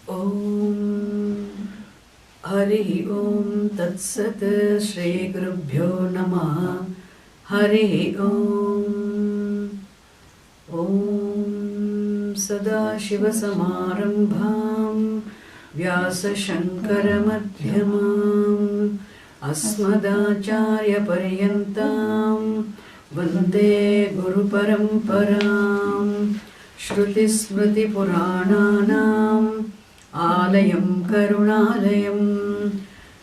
Om Hari Om Tat Sat Shri Gurubhyo Namaha Hari Om Om Sada Shiva Samarambham Vyasa Shankara Madhyamam Asmadacharya Paryantam Vande Guru Paramparam Shruti Smriti Purananam Alayam Karunalayam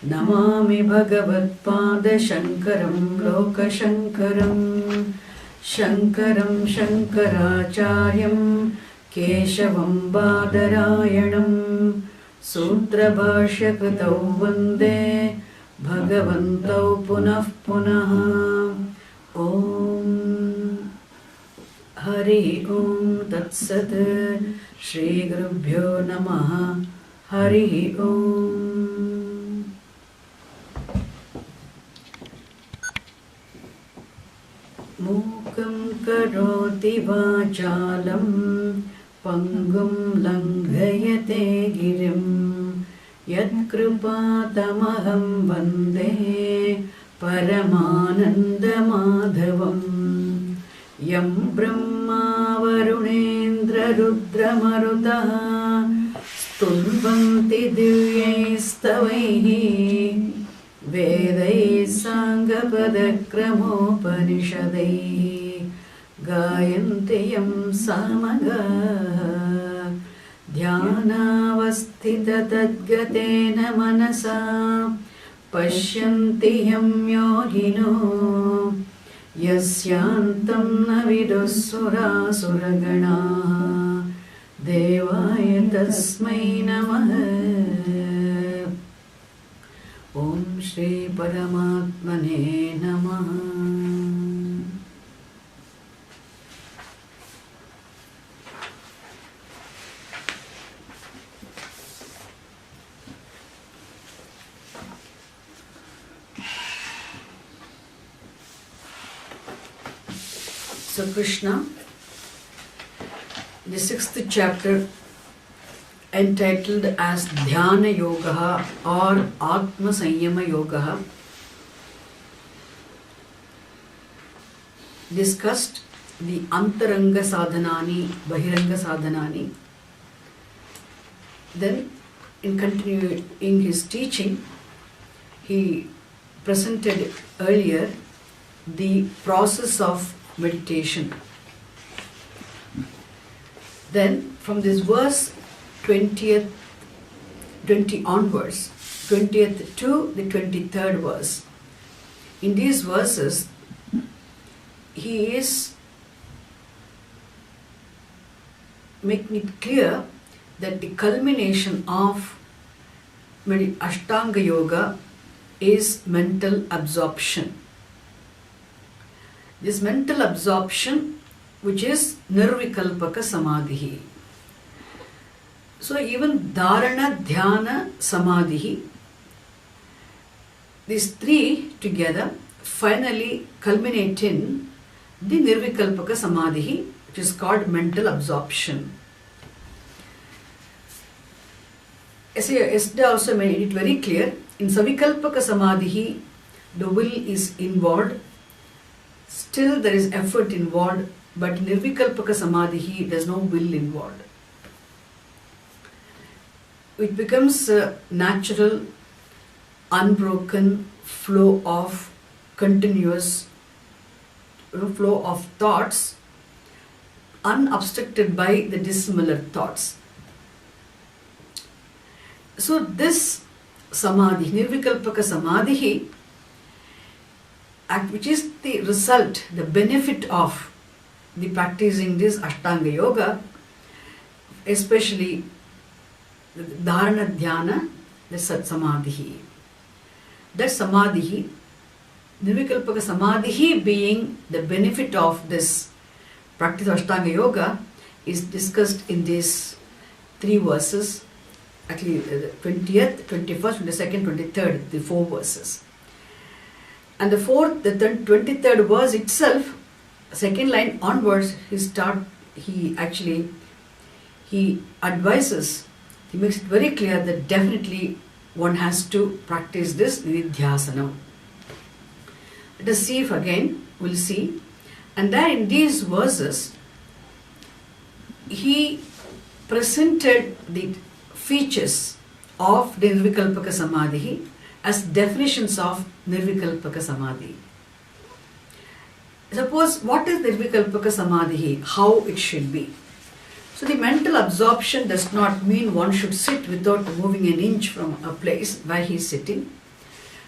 Namami Bhagavad Pada Shankaram Loka Shankaram Shankaram Shankaracharyam Keshavam Badarayanam Sutra Bhashya Kritau Vande Bhagavantau Punah Punaha Om Hari Om Tat Sat Shri Gurubhyo Namaha Hari Om. Mukam karoti vachalam Pangum langhayate girim Yat kripatamaham vande Paramananda madhavam Yam brahma varunendra rudra marutaha Stunvanti divyaistavaihi Vedai sangapadakramopanishadaihi Gayanti yam samagaha Dhyanavasthita tadgatena manasa Pashyanti yam yogino Yasyantam na vidusura suragana Devaya tasmai namaha Om Shri Paramatmane namaha. So Krishna, the 6th chapter entitled as Dhyana Yoga or Atma Sanyama Yoga discussed the Antaranga Sadhanani, Bahiranga Sadhanani. Then in continuing his teaching, he presented earlier the process of meditation. Then from this verse 20 onwards, 20th to the 23rd verse, in these verses he is making it clear that the culmination of Ashtanga Yoga is mental absorption. This mental absorption, which is nirvikalpaka samadhi. So even dharana, dhyana, samadhi, these three together finally culminate in the nirvikalpaka samadhi, which is called mental absorption. Yesterday also made it very clear, in savikalpaka samadhi, the will is involved. Still there is effort involved, but in nirvikalpaka samadhi there's no will involved. It becomes a natural, unbroken flow of continuous flow of thoughts, unobstructed by the dissimilar thoughts. So this samadhi, nirvikalpaka samadhi, which is the result, the benefit of the practicing this Ashtanga Yoga, especially the Dharana Dhyana, the Sat Samadhi. That Samadhi, Nirvikalpaka Samadhi being the benefit of this practice of Ashtanga Yoga, is discussed in these three verses, actually the 20th, 21st, 22nd, 23rd, the 4 verses. And the 23rd verse itself, second line onwards, he advises he makes it very clear that definitely one has to practice this nidhyasanam. Let us see if again we'll see. And there in these verses, he presented the features of the Nirvikalpaka Samadhi as definitions of Nirvikalpaka Samadhi. Suppose, what is Nirvikalpaka Samadhi? How it should be? So the mental absorption does not mean one should sit without moving an inch from a place where he is sitting.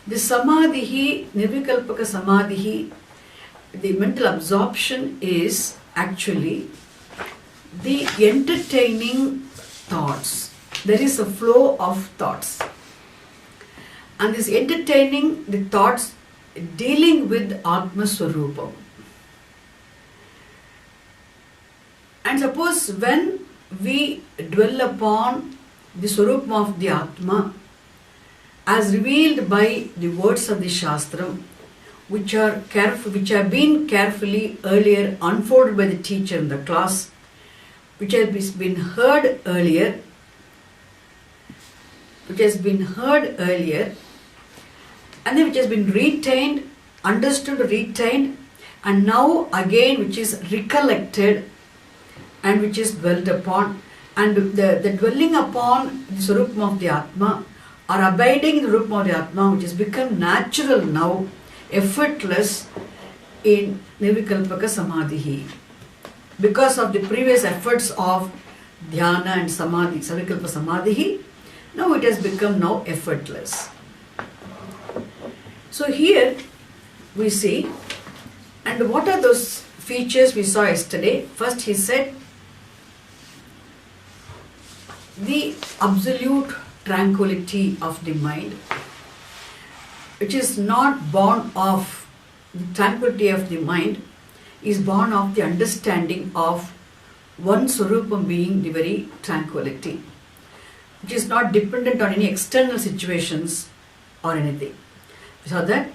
The Samadhi, Nirvikalpaka Samadhi, the mental absorption is actually the entertaining thoughts. There is a flow of thoughts. And this entertaining the thoughts dealing with Atma Swarupam. And suppose when we dwell upon the Swarupam of the Atma as revealed by the words of the Shastram, which have been carefully earlier unfolded by the teacher in the class, which has been heard earlier, and then which has been retained, understood, retained, and now again which is recollected and which is dwelt upon, and the dwelling upon the Swarupam of the Atma or abiding in the Rupam of the Atma, which has become natural now, effortless in Nirvikalpaka Samadhi. Because of the previous efforts of Dhyana and Samadhi, Savikalpa Samadhi, now it has become now effortless. So here we see, and what are those features we saw yesterday? First he said, the absolute tranquility of the mind, which is not born of the tranquility of the mind, is born of the understanding of one Swarupam being the very tranquility, which is not dependent on any external situations or anything. We saw that.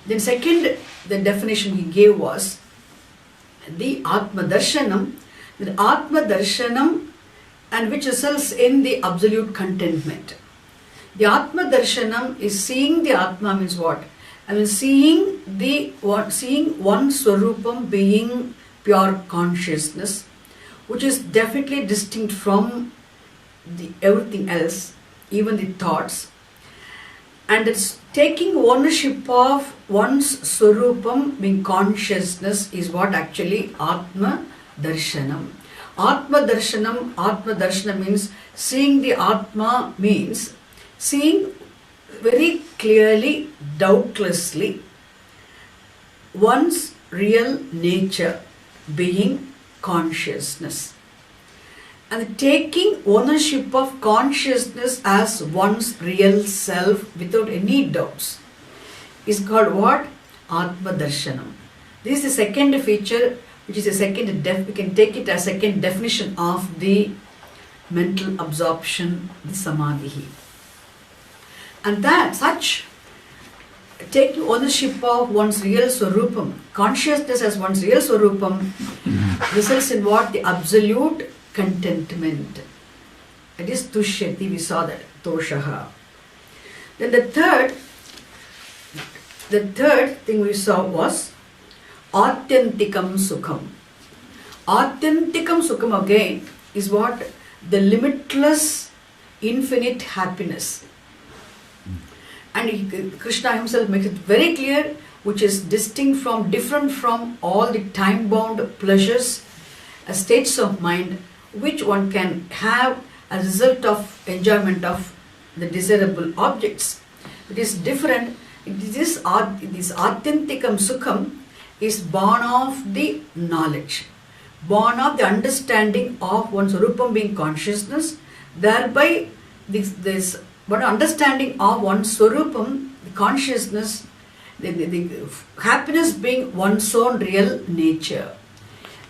Then second, the definition he gave was the Atma Darshanam, the Atma Darshanam, and which results in the absolute contentment. The Atma Darshanam is seeing the Atma means what? I mean seeing one Swarupam being pure consciousness, which is definitely distinct from everything else, even the thoughts. And it's taking ownership of one's Swarupam being consciousness is what actually Atma Darshanam. Atma Darshanam means seeing the Atma, means seeing very clearly, doubtlessly, one's real nature being consciousness. And taking ownership of consciousness as one's real self without any doubts is called what? Atma Darshanam. This is the second feature, which is a second we can take it as second definition of the mental absorption, the Samadhi. And that such taking ownership of one's real Swarupam, consciousness as one's real Swarupam, results in what? The absolute contentment. It is Tushyati, we saw that, Toshaha. Then the third thing we saw was Adhyantikam Sukham. Adhyantikam Sukham again is what? The limitless, infinite happiness. And Krishna himself makes it very clear, which is distinct from, different from all the time-bound pleasures, states of mind, which one can have as a result of enjoyment of the desirable objects. It is different. This Adhyantikam Sukham is born of the knowledge, born of the understanding of one's Rupam being consciousness, thereby this one understanding of one's Swarupam, the consciousness, the happiness being one's own real nature.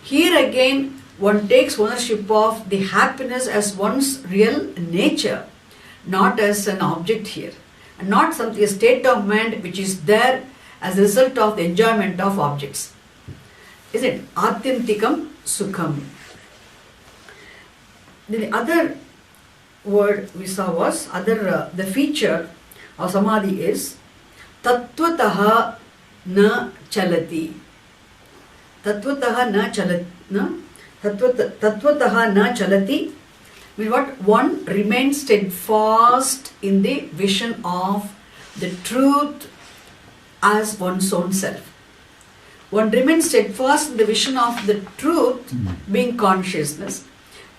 Here again, one takes ownership of the happiness as one's real nature, not as an object here, and not something, a state of mind which is there as a result of the enjoyment of objects. Isn't it? Adhyantikam Sukham. The other word we saw was the feature of samadhi is tattvataha na chalati. Tattvataha na chalati. Tattvataha na chalati means what? One remains steadfast in the vision of the truth as one's own self. One remains steadfast in the vision of the truth being consciousness.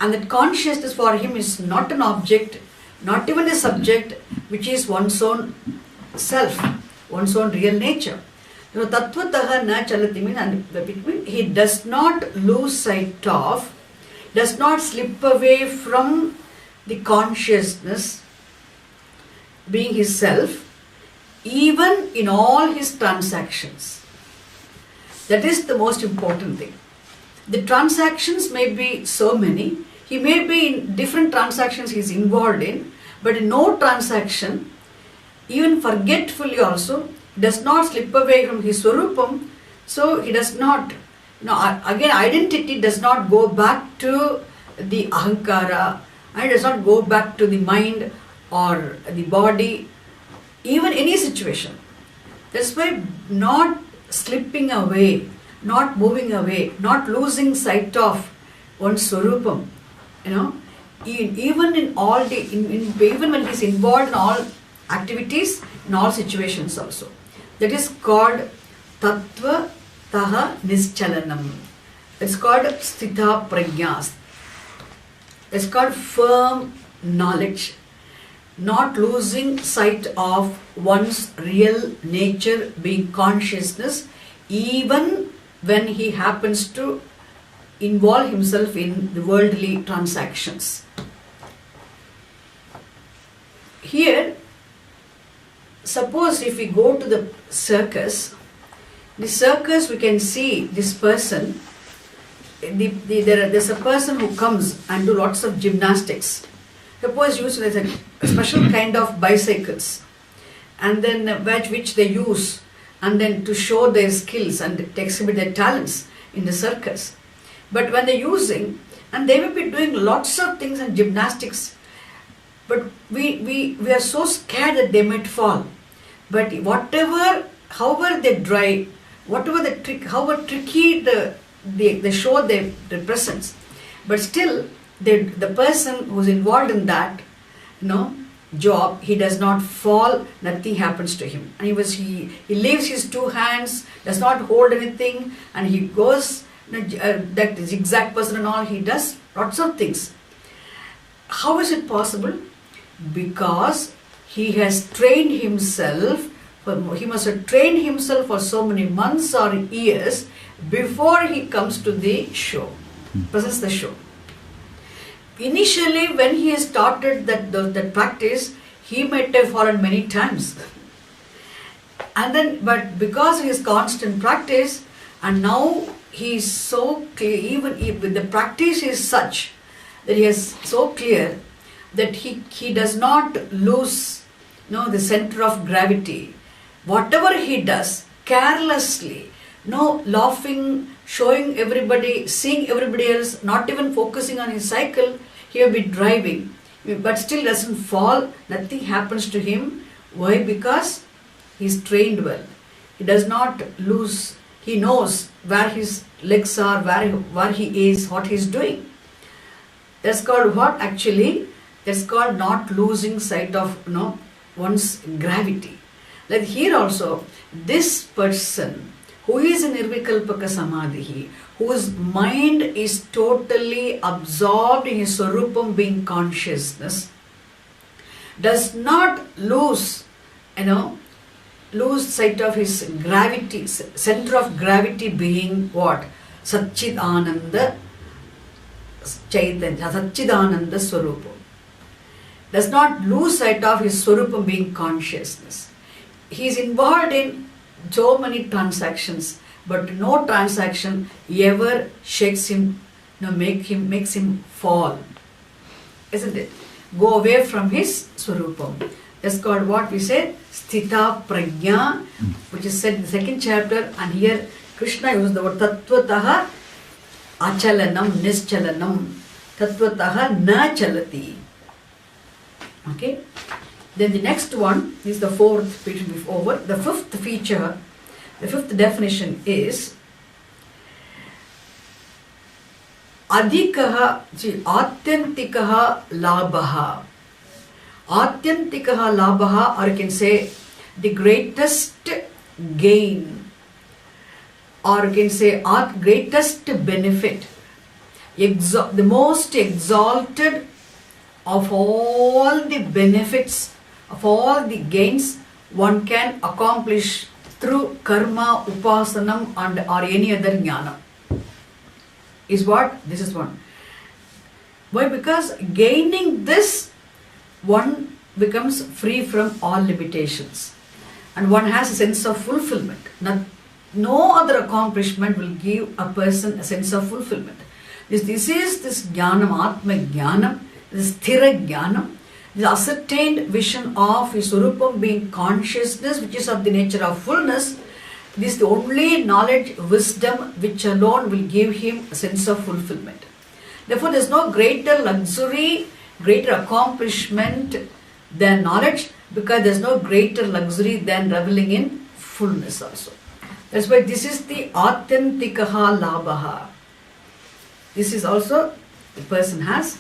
And that consciousness for him is not an object, not even a subject, which is one's own self, one's own real nature. Tattvataha na chalati means he does not lose sight of, does not slip away from the consciousness being his self, even in all his transactions. That is the most important thing. The transactions may be so many, he may be in different transactions he is involved in, but in no transaction, even forgetfully also, does not slip away from his swarupam, so he does not, again identity does not go back to the ahankara, and it does not go back to the mind or the body, even any situation. That's why not slipping away, not moving away, not losing sight of one's swarupam, even in all the, even when he's involved in all activities, in all situations also. That is called tattva taha nischalanam. It's called sthita prajna. It's called firm knowledge, not losing sight of one's real nature being consciousness, even when he happens to involve himself in the worldly transactions. Here, suppose if we go to the circus we can see this person, there's a person who comes and do lots of gymnastics. Suppose there's a special kind of bicycles, and then which they use, and then to show their skills and to exhibit their talents in the circus. But when they're using, and they will be doing lots of things in gymnastics, but we are so scared that they might fall. But however they try, whatever the trick, however tricky the show they represents, but still the person who's involved in that job, he does not fall, nothing happens to him. And he leaves his two hands, does not hold anything, and he goes, that zigzag person and all, he does lots of things. How is it possible? Because he has trained himself, he must have trained himself for so many months or years before he comes to the show, presents the show. Initially, when he has started that practice, he might have fallen many times. But because he is constant practice, and now he is so clear, even if the practice is such that he is so clear that he does not lose the center of gravity. Whatever he does, carelessly, laughing, showing everybody, seeing everybody else, not even focusing on his cycle, he will be driving, but still doesn't fall, nothing happens to him. Why? Because he is trained well. He does not lose, he knows where his legs are, where he is, what he is doing. That's called what actually? That's called not losing sight of one's gravity. Like here also, this person who is in Nirvikalpaka Samadhi, whose mind is totally absorbed in his Swarupam being consciousness, does not lose sight of his gravity, center of gravity being what? Satchidananda Chaitanya, Satchidananda Swarupam. Does not lose sight of his Swarupam being consciousness. He is involved in so many transactions, but no transaction ever shakes him, makes him fall. Isn't it? Go away from his Swarupam. That's called what we say, Sthita Prajna, which is said in the second chapter, and here Krishna used the word Tattvataha Achalanam, Nischalanam, Tattvataha Na Chalati. Okay. Then the next one is the fourth feature over. The fifth feature, the fifth definition is adhikaha, atyantikaha labhaha. Atyantikaha labhaha, or you can say the greatest gain, or you can say greatest benefit, the most exalted of all the benefits, of all the gains one can accomplish through karma, upasanam and or any other jnana. Is what? This is one. Why? Because gaining this, one becomes free from all limitations and one has a sense of fulfillment. No other accomplishment will give a person a sense of fulfillment. This is this jnanam, atma jnanam, this sthira jnanam, the ascertained vision of his surupam being consciousness, which is of the nature of fullness. This is the only knowledge, wisdom, which alone will give him a sense of fulfillment. Therefore, there is no greater luxury, greater accomplishment than knowledge, because there is no greater luxury than reveling in fullness also. That's why this is the atyantikaha labhaha. This is also the person has.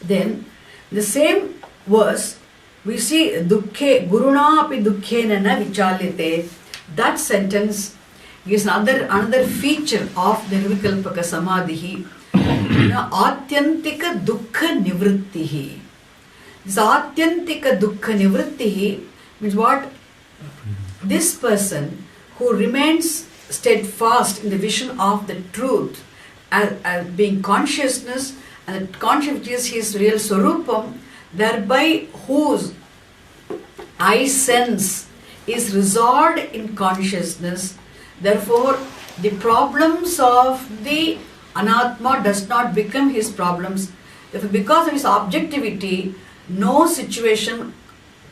Then the same verse we see dukkhe guruna api dukkhena na vichalyate. That sentence is another feature of the nirvikalpaka samadhi. Atyantika dukkha nivrittihi. This atyantika dukkha nivrittihi means what? This person who remains steadfast in the vision of the truth as being consciousness, and the consciousness is his real swarupam, thereby whose I sense is resolved in consciousness. Therefore, the problems of the anatma does not become his problems. Therefore, because of his objectivity, no situation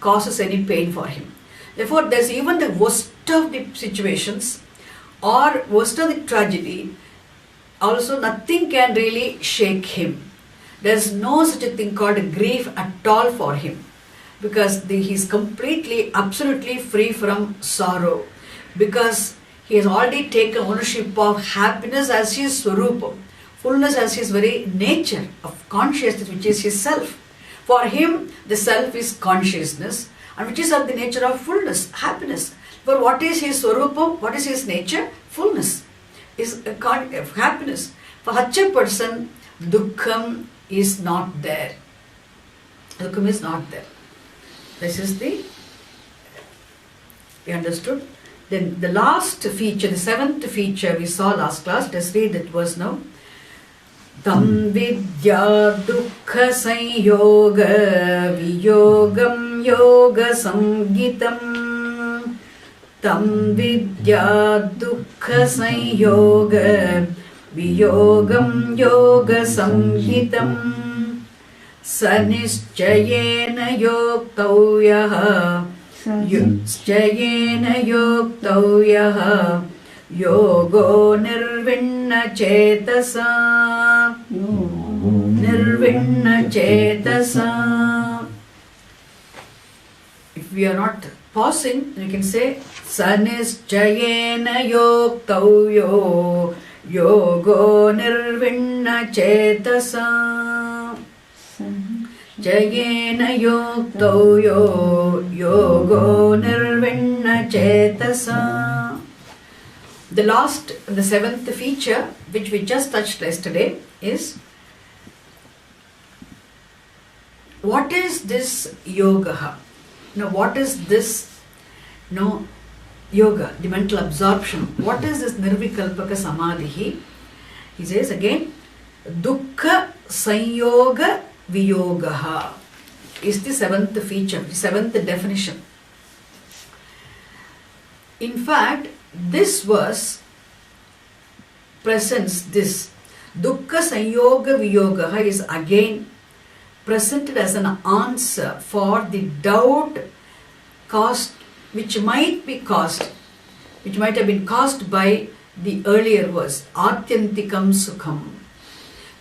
causes any pain for him. Therefore, there's even the worst of the situations or worst of the tragedy, also nothing can really shake him. There's no such a thing called grief at all for him, because he's completely, absolutely free from sorrow, because he has already taken ownership of happiness as his swarupam, fullness as his very nature of consciousness, which is his self. For him, the self is consciousness, and which is of the nature of fullness, happiness. But what is his swarupam? What is his nature? Fullness, is happiness. For such a person, dukkham is not there. Dukkham is not there. This is we understood. Then the last feature, the seventh feature we saw last class. Let's read that verse now. Tam vidya dukkha sanyoga viyogam yoga samgitam. Tam vidya dukkha sanyoga viyogam yoga samgitam. Sanischayena yoktauyaha yuschayena yoktauyaha yogo nirvinna chetasa nirvinna chetasa. If we are not pausing, we can say Sanischayena yoktauyo yogo nirvinna chetasa. Jayena yuktoyo yogo nirvinna chetasa. The last, the seventh feature, which we just touched yesterday, is what is this yoga? Now, what is this yoga, the mental absorption? What is this nirvikalpaka samadhi? He says again, dukkha sanyoga viyogaha is the seventh feature, the seventh definition. In fact, this verse presents this. Dukkha sanyoga viyogaha is again presented as an answer for the doubt which might have been caused by the earlier verse, Atyantikam Sukham.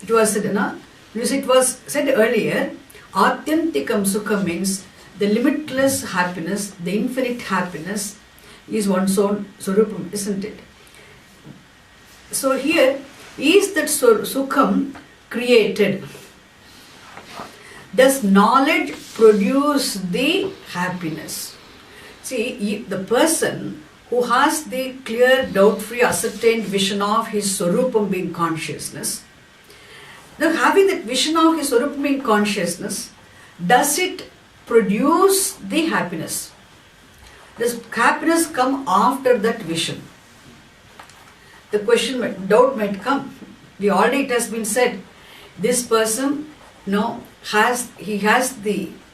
It was said earlier, Atyantikam Sukha means the limitless happiness, the infinite happiness is one's own Swarupam, isn't it? So here, is that Sukham created? Does knowledge produce the happiness? See, the person who has the clear, doubt-free, ascertained vision of his Swarupam being consciousness, now having that vision of his Swarupam being consciousness, does it produce the happiness? Does happiness come after that vision? The question, doubt might come. It has been said, this person, he has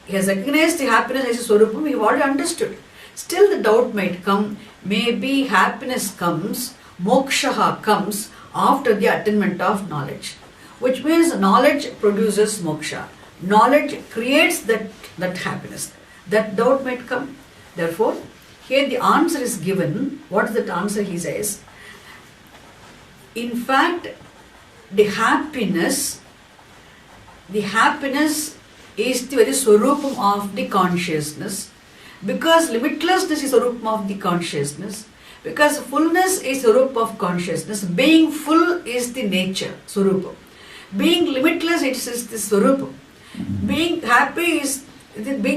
recognized the happiness as a Swarupam, he already understood. Still the doubt might come, maybe happiness comes, moksha comes after the attainment of knowledge. Which means knowledge produces moksha. Knowledge creates that happiness. That doubt might come. Therefore, here the answer is given. What is that answer? He says, in fact, the happiness is the very Swarupam of the consciousness, because limitlessness is Swarupam of the consciousness, because fullness is Swarupam of consciousness, being full is the nature, Swarupam. Being limitless, it is the Swarupam. Being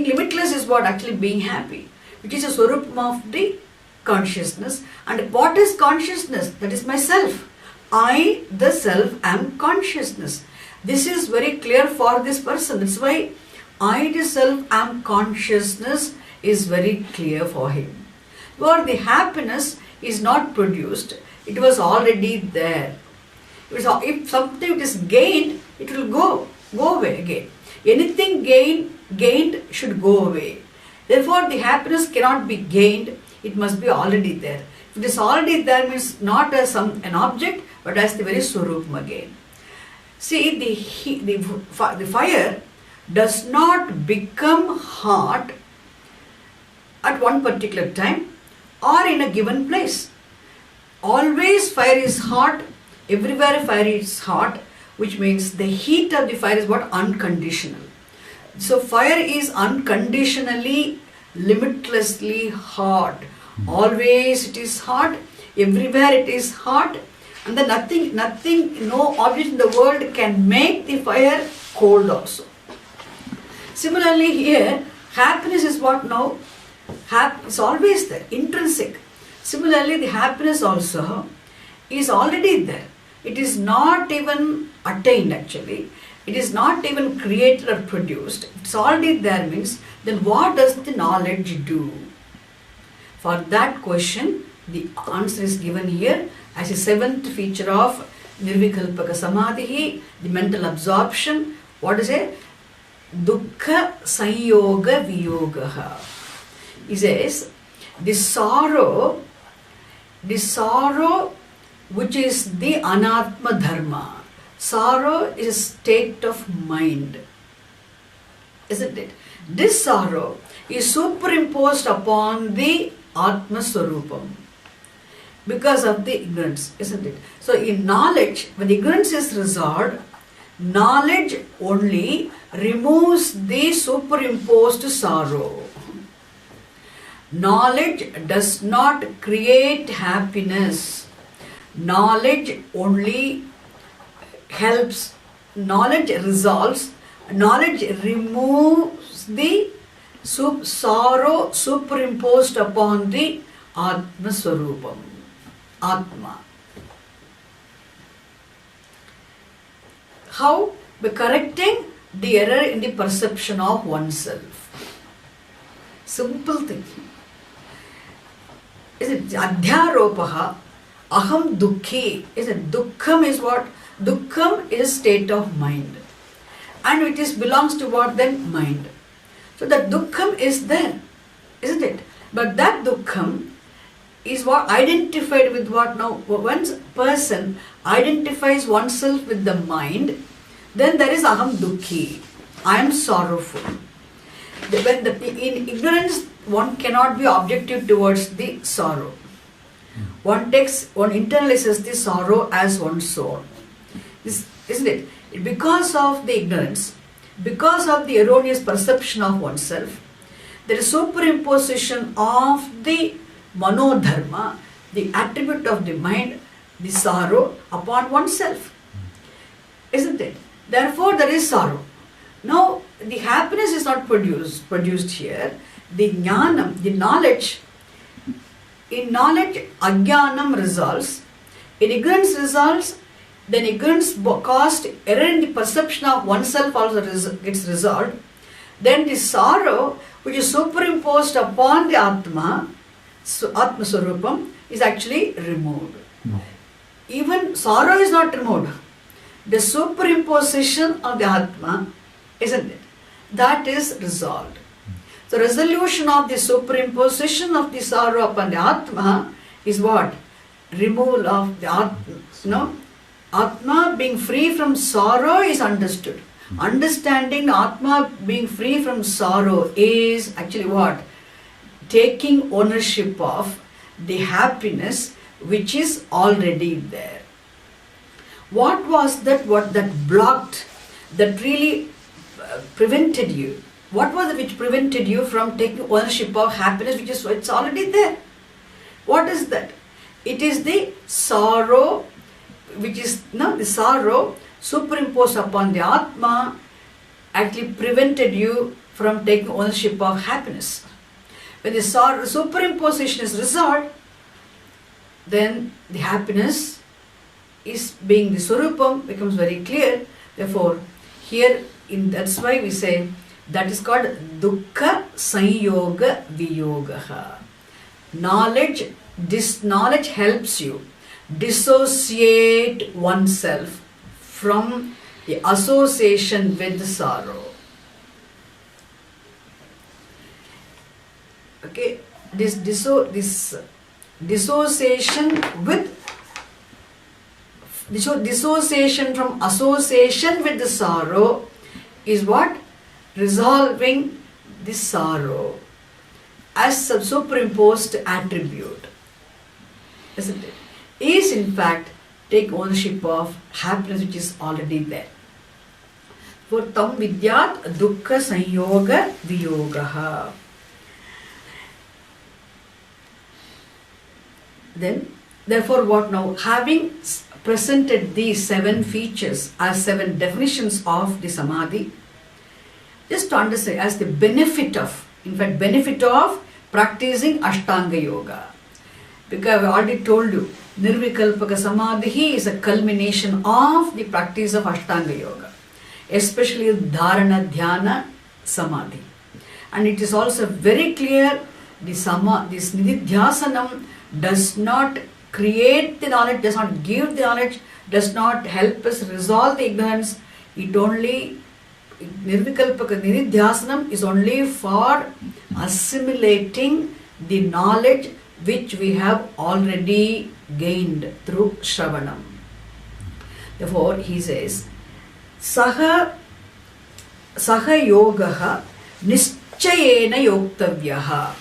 limitless is what? Actually being happy, which is a Swarupam of the consciousness. And what is consciousness? That is myself. I, the self, am consciousness. This is very clear for this person. That's why I, the self, am consciousness is very clear for him. Where the happiness is not produced, it was already there. If something is gained, it will go away again. Anything gained should go away. Therefore, the happiness cannot be gained, it must be already there. If it is already there, means not as an object, but as the very Swarupam again. See, the fire does not become hot at one particular time or in a given place. Always fire is hot, everywhere fire is hot, which means the heat of the fire is what? Unconditional. So fire is unconditionally, limitlessly hot. Always it is hot, everywhere it is hot, and then nothing, no object in the world can make the fire cold also. Similarly here, happiness is what now? It's always there, intrinsic. Similarly, the happiness also is already there. It is not even attained actually. It is not even created or produced. It's already there means, then what does the knowledge do? For that question, the answer is given here as a seventh feature of Nirvikalpaka Samadhi, the mental absorption. What is it? Dukkha Sanyoga Viyogaha. He says, the sorrow which is the Anatma Dharma. Sorrow is a state of mind, isn't it? This sorrow is superimposed upon the Atma Swarupam because of the ignorance, isn't it? So in knowledge, when the ignorance is resolved, knowledge only removes the superimposed sorrow. Knowledge does not create happiness. Knowledge only helps. Knowledge resolves. Knowledge removes the sorrow superimposed upon the Atma Swarupam. Atma. How? By correcting the error in the perception of oneself. Simple thing. Is it Adhyaropaha? Aham Dukhi. Is it Dukkham is what? Dukkham is a state of mind. And it belongs to what then? Mind. So that Dukkham is there, isn't it? But that Dukkham is what identified with what now? Once person identifies oneself with the mind, then there is Aham Dukhi. I am sorrowful. In ignorance, one cannot be objective towards the sorrow. One internalizes the sorrow as one's soul. Isn't it? Because of the ignorance, because of the erroneous perception of oneself, there is superimposition of the manodharma, the attribute of the mind, the sorrow upon oneself. Isn't it? Therefore, there is sorrow. Now, the happiness is not produced here. The jnanam, the knowledge, in knowledge, ajnanam resolves. In ignorance resolves, then ignorance caused error in the perception of oneself also gets resolved. Then the sorrow, which is superimposed upon the Atma, so Atma Swarupam, is actually removed. No. Even sorrow is not removed. The superimposition of the Atma, isn't it? That is resolved. The resolution of the superimposition of the sorrow upon the Atma is what? Removal of the Atma. No? Atma being free from sorrow is understood. Understanding Atma being free from sorrow is actually what? Taking ownership of the happiness which is already there. What was that? What that blocked? That really prevented you? What was it which prevented you from taking ownership of happiness which is it's already there? What is that? It is the sorrow, which is the sorrow superimposed upon the Atma actually prevented you from taking ownership of happiness. When the sorrow superimposition is resolved, then the happiness is being the Swarupam becomes very clear. Therefore, here that's why we say that is called dukkha sanyoga viyogaha. Knowledge, this knowledge helps you dissociate oneself from the association with sorrow. Okay, this dissociation from association with the sorrow is what? Resolving the sorrow as a superimposed attribute. Isn't it? Is in fact take ownership of happiness which is already there. For tam vidyat dukkha sanyoga viyogaha. Then, therefore, what now? Having presented these 7 features as 7 definitions of the samadhi, just to understand as the benefit of, in fact, benefit of practicing Ashtanga Yoga. Because I already told you, Nirvikalpaka Samadhi is a culmination of the practice of Ashtanga Yoga, especially Dharana, Dhyana, Samadhi. And it is also very clear, this Nididhyasanam does not create the knowledge, does not give the knowledge, does not help us resolve the ignorance. It only, Nirvikalpaka Nididhyasanam is only for assimilating the knowledge which we have already gained through Shravanam. Therefore, he says, Saha Yogaha Nischayena Yoktavyaha.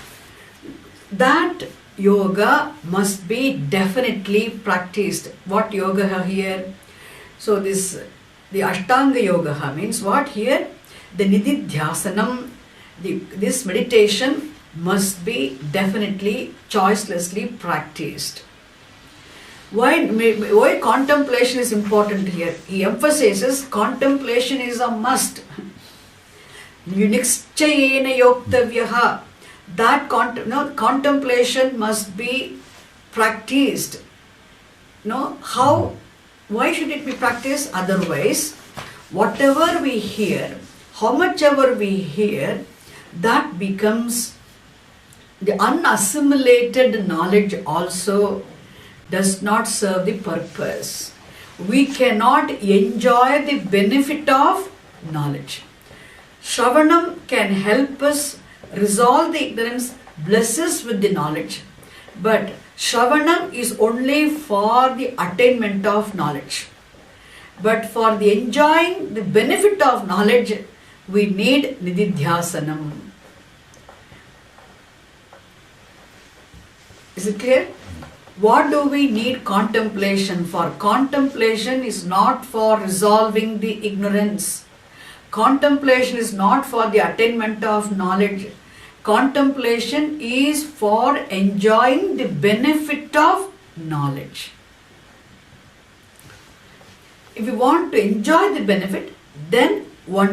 That yoga must be definitely practiced. What yoga here? So the Ashtanga Yoga means what here? The Nididhyasanam, this meditation must be definitely, choicelessly practiced. Why contemplation is important here? He emphasizes contemplation is a must. Nischayena yoktavyaha. That contemplation must be practiced. How? Why should it be practiced? Otherwise, whatever we hear, how much ever we hear, that becomes the unassimilated knowledge also does not serve the purpose. We cannot enjoy the benefit of knowledge. Shravanam can help us resolve the ignorance, bless us with the knowledge. But Shravanam is only for the attainment of knowledge. But for the enjoying the benefit of knowledge, we need Nididhyasanam. Is it clear? What do we need contemplation for? Contemplation is not for resolving the ignorance. Contemplation is not for the attainment of knowledge. Contemplation is for enjoying the benefit of knowledge. If you want to enjoy the benefit, then we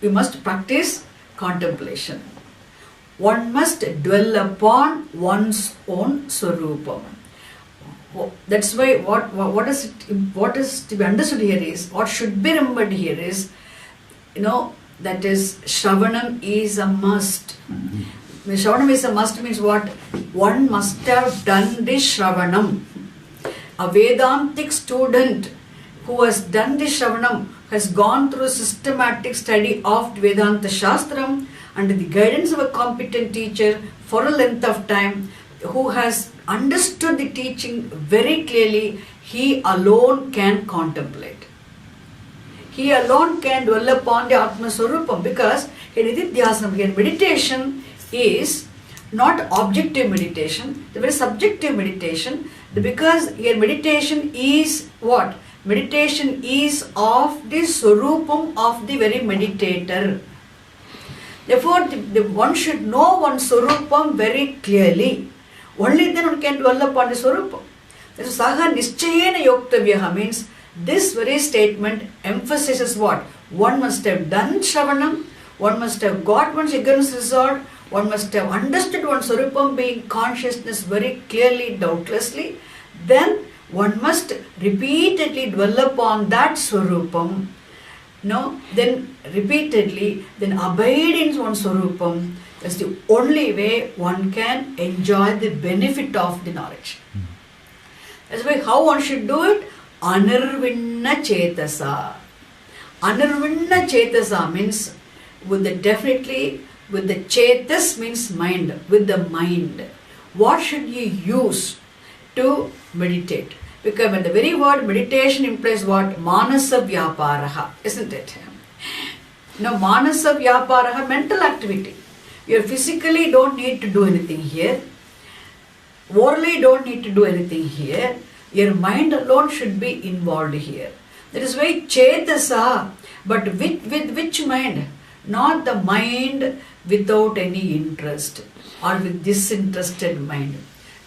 must practice contemplation. One must dwell upon one's own Swarupam. That's why what is to be understood here is, what should be remembered here is, that is, Shravanam is a must. Shravanam is a must means what? One must have done this Shravanam. A Vedantic student who has done this Shravanam has gone through systematic study of Vedanta Shastram under the guidance of a competent teacher for a length of time, who has understood the teaching very clearly. He alone can contemplate. He alone can dwell upon the Atma Swarupam, because here meditation is not objective meditation, the very subjective meditation, because here meditation is what? Meditation is of the Swarupam of the very meditator. Therefore, one should know one's Swarupam very clearly. Only then one can dwell upon the Swarupam. So, Saha Nischayena Yoktavyaha means this very statement emphasizes what? One must have done Shravanam, one must have got one's ignorance resolved, one must have understood one's Swarupam being consciousness very clearly, doubtlessly. Then one must repeatedly dwell upon that Swarupam. Then repeatedly, then abide in one's Swarupam. That's the only way one can enjoy the benefit of the knowledge. That's why how one should do it? Anirvinna Chetasa. Anirvinna Chetasa means with the Chetas means mind, with the mind. What should you use to meditate? Because when the very word meditation implies what? Manasa Vyaparaha, isn't it? Manasa Vyaparaha, mental activity. You physically don't need to do anything here. Orally don't need to do anything here. Your mind alone should be involved here. That is why Chetasa, but with which mind? Not the mind without any interest, or with disinterested mind,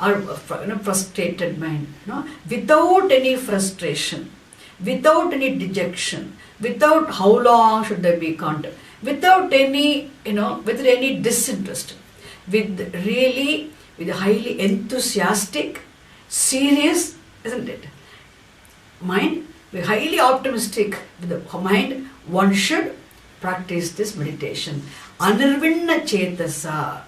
or frustrated mind. Without any frustration, without any dejection, without how long should there be contact, without any, with any disinterest, with highly enthusiastic, serious, isn't it? Mind, with highly optimistic with the mind, one should practice this meditation. Anirvinna Chetasa.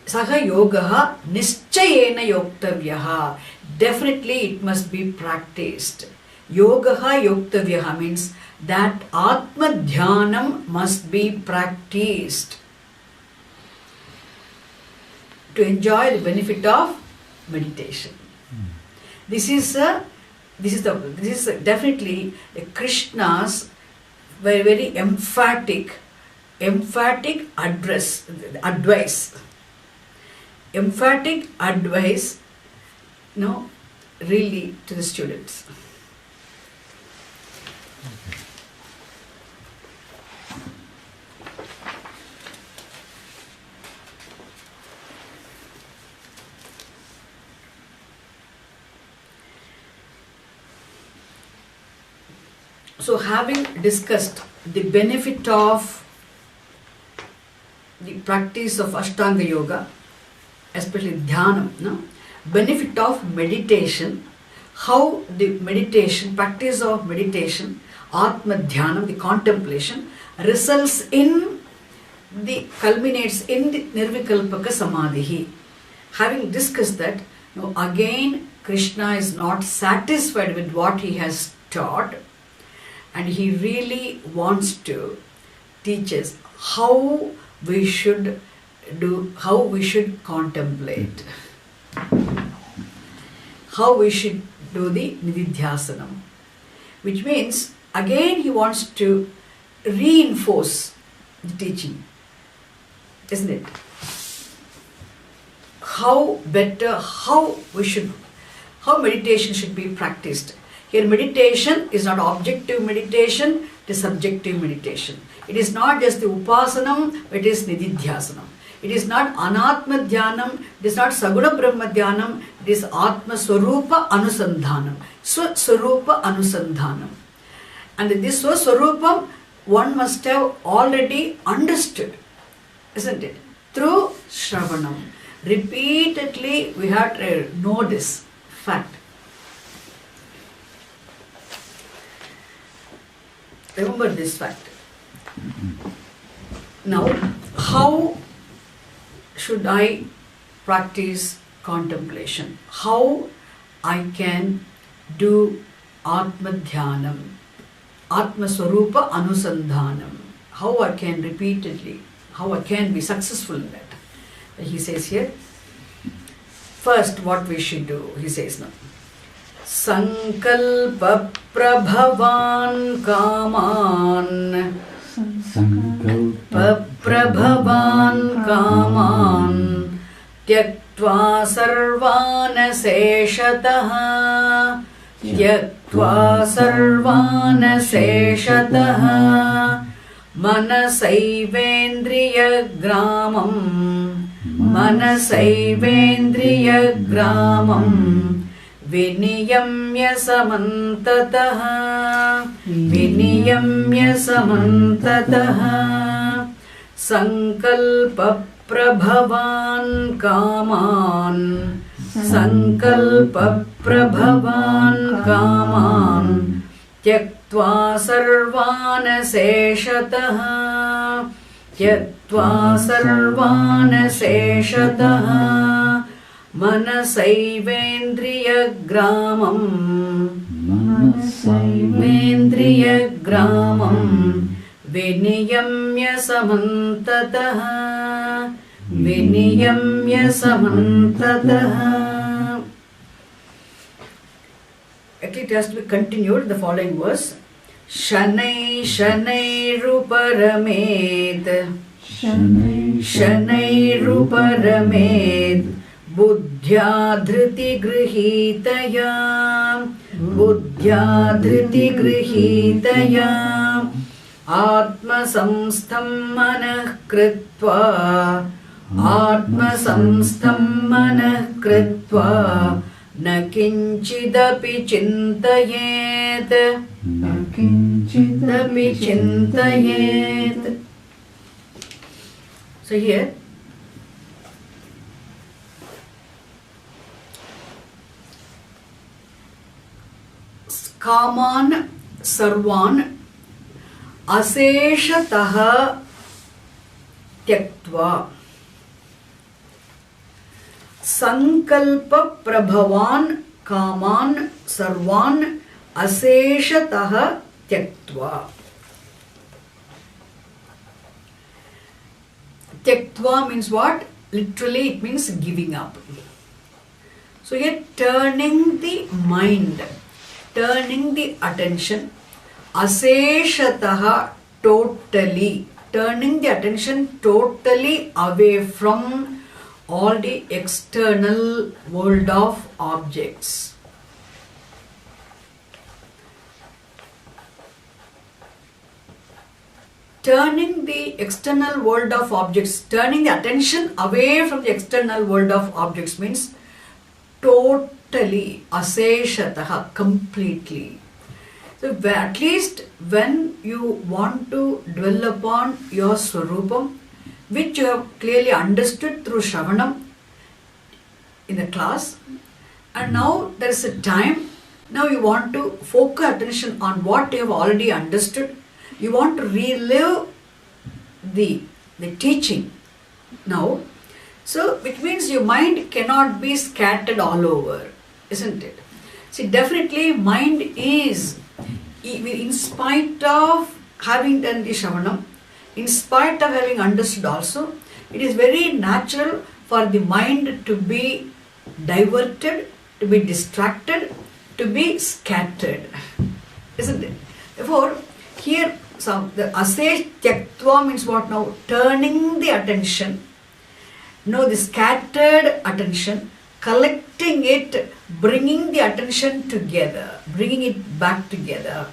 Saha Yogaha Nischayena Yoktavyaha. Definitely it must be practiced. Yogaha Yoktavyaha means that Atma Dhyanam must be practiced to enjoy the benefit of meditation. This is definitely Krishna's very, very emphatic advice. Emphatic advice, really to the students. So, having discussed the benefit of the practice of Ashtanga Yoga, especially Dhyanam, benefit of meditation, how the practice of meditation, Atma Dhyanam, the contemplation, culminates in the Nirvikalpaka Samadhi. Having discussed that, again Krishna is not satisfied with what he has taught, and he really wants to teach us how we should contemplate, how we should do the Nididhyasanam, which means again he wants to reinforce the teaching, isn't it? How meditation should be practiced. Here meditation is not objective meditation, it it is subjective meditation. It is not just the upasanam, it is nididhyasanam. It is not anatma dhyanam, it is not saguna brahma dhyanam, it is atma swarupa anusandhanam. Swarupa anusandhanam. And this swarupam one must have already understood, isn't it? Through Shravanam. Repeatedly we have to know this fact. Remember this fact. Now, how should I practice contemplation? How I can do Atma Dhyanam, Atma Swarupa Anusandhanam? How I can repeatedly, how I can be successful in that? He says here, first what we should do, he says now. Sankalpa prabhavan kaman, Sankalpa prabhavan kaman, Tyaktva sarvana seshataha, Tyaktva sarvana seshataha, Manasaivendriya gramam, Manasaivendriya gramam, Viniyamya samantataha, Viniyamya samantataha, Sankalpa prabhavan kaman, Sankalpa prabhavan kaman, Tyaktva sarvana seshataha, Tyaktva sarvana seshataha, Manasaivendriya gramam, Manasaivendriya gramam, Viniyamya samantataha, Viniyamya samantataha. Actually, it has to be continued. The following verse: Shanai Shanai Ruparamed, Shanai Ruparamed, Buddhya Dhriti Grihitaya, Buddhya Dhriti Grihitaya, Atma Samstham Manah Kritva, Atma Samstham Manah Kritva, Na kinchidapi chintayet, Na kinchidapi chintayet. So here, Kaman Sarvan Aseshataha Tyaktva, Sankalpa prabhavan kaman sarvan aseshataha tyaktva. Tyaktva means what? Literally it means giving up. So here turning the mind, turning the attention, aseshataha, totally, turning the attention totally away from all the external world of objects. Turning the external world of objects, turning the attention away from the external world of objects means totally, aseshataha, completely. So at least when you want to dwell upon your Swarupam, which you have clearly understood through Shravanam in the class, and now there is a time, now you want to focus attention on what you have already understood, you want to relive the teaching now, so which means your mind cannot be scattered all over, isn't it? See, definitely mind is, in spite of having done the Shravanam, in spite of having understood also, it is very natural for the mind to be diverted, to be distracted, to be scattered, isn't it? Therefore, here the asesh tyaktva means what now? Turning the attention, the scattered attention, collecting it, bringing the attention together, bringing it back together.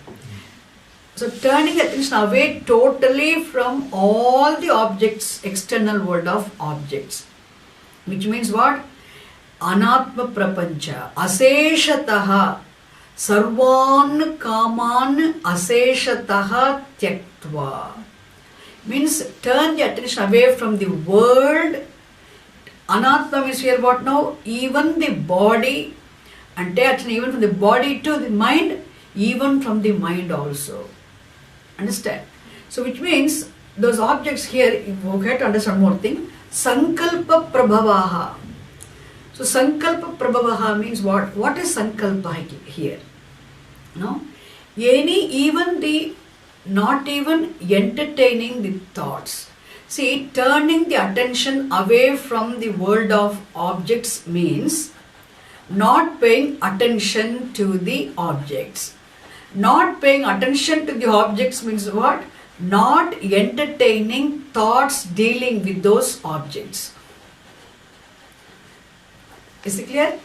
So turning attention away totally from all the objects, external world of objects. Which means what? Anatma prapancha. Aseshataha. Sarvan kaman aseshataha tyaktva. Means turn the attention away from the world. Anatma means here what now? Even the body. And take attention even from the body to the mind. Even from the mind also. Understand? So which means those objects here, you have to understand one more thing. Sankalpa prabhavaha. So sankalpa prabhavaha means what? What is sankalpa here? No? Not even entertaining the thoughts. See, turning the attention away from the world of objects means not paying attention to the objects. Not paying attention to the objects means what? Not entertaining thoughts dealing with those objects. Is it clear?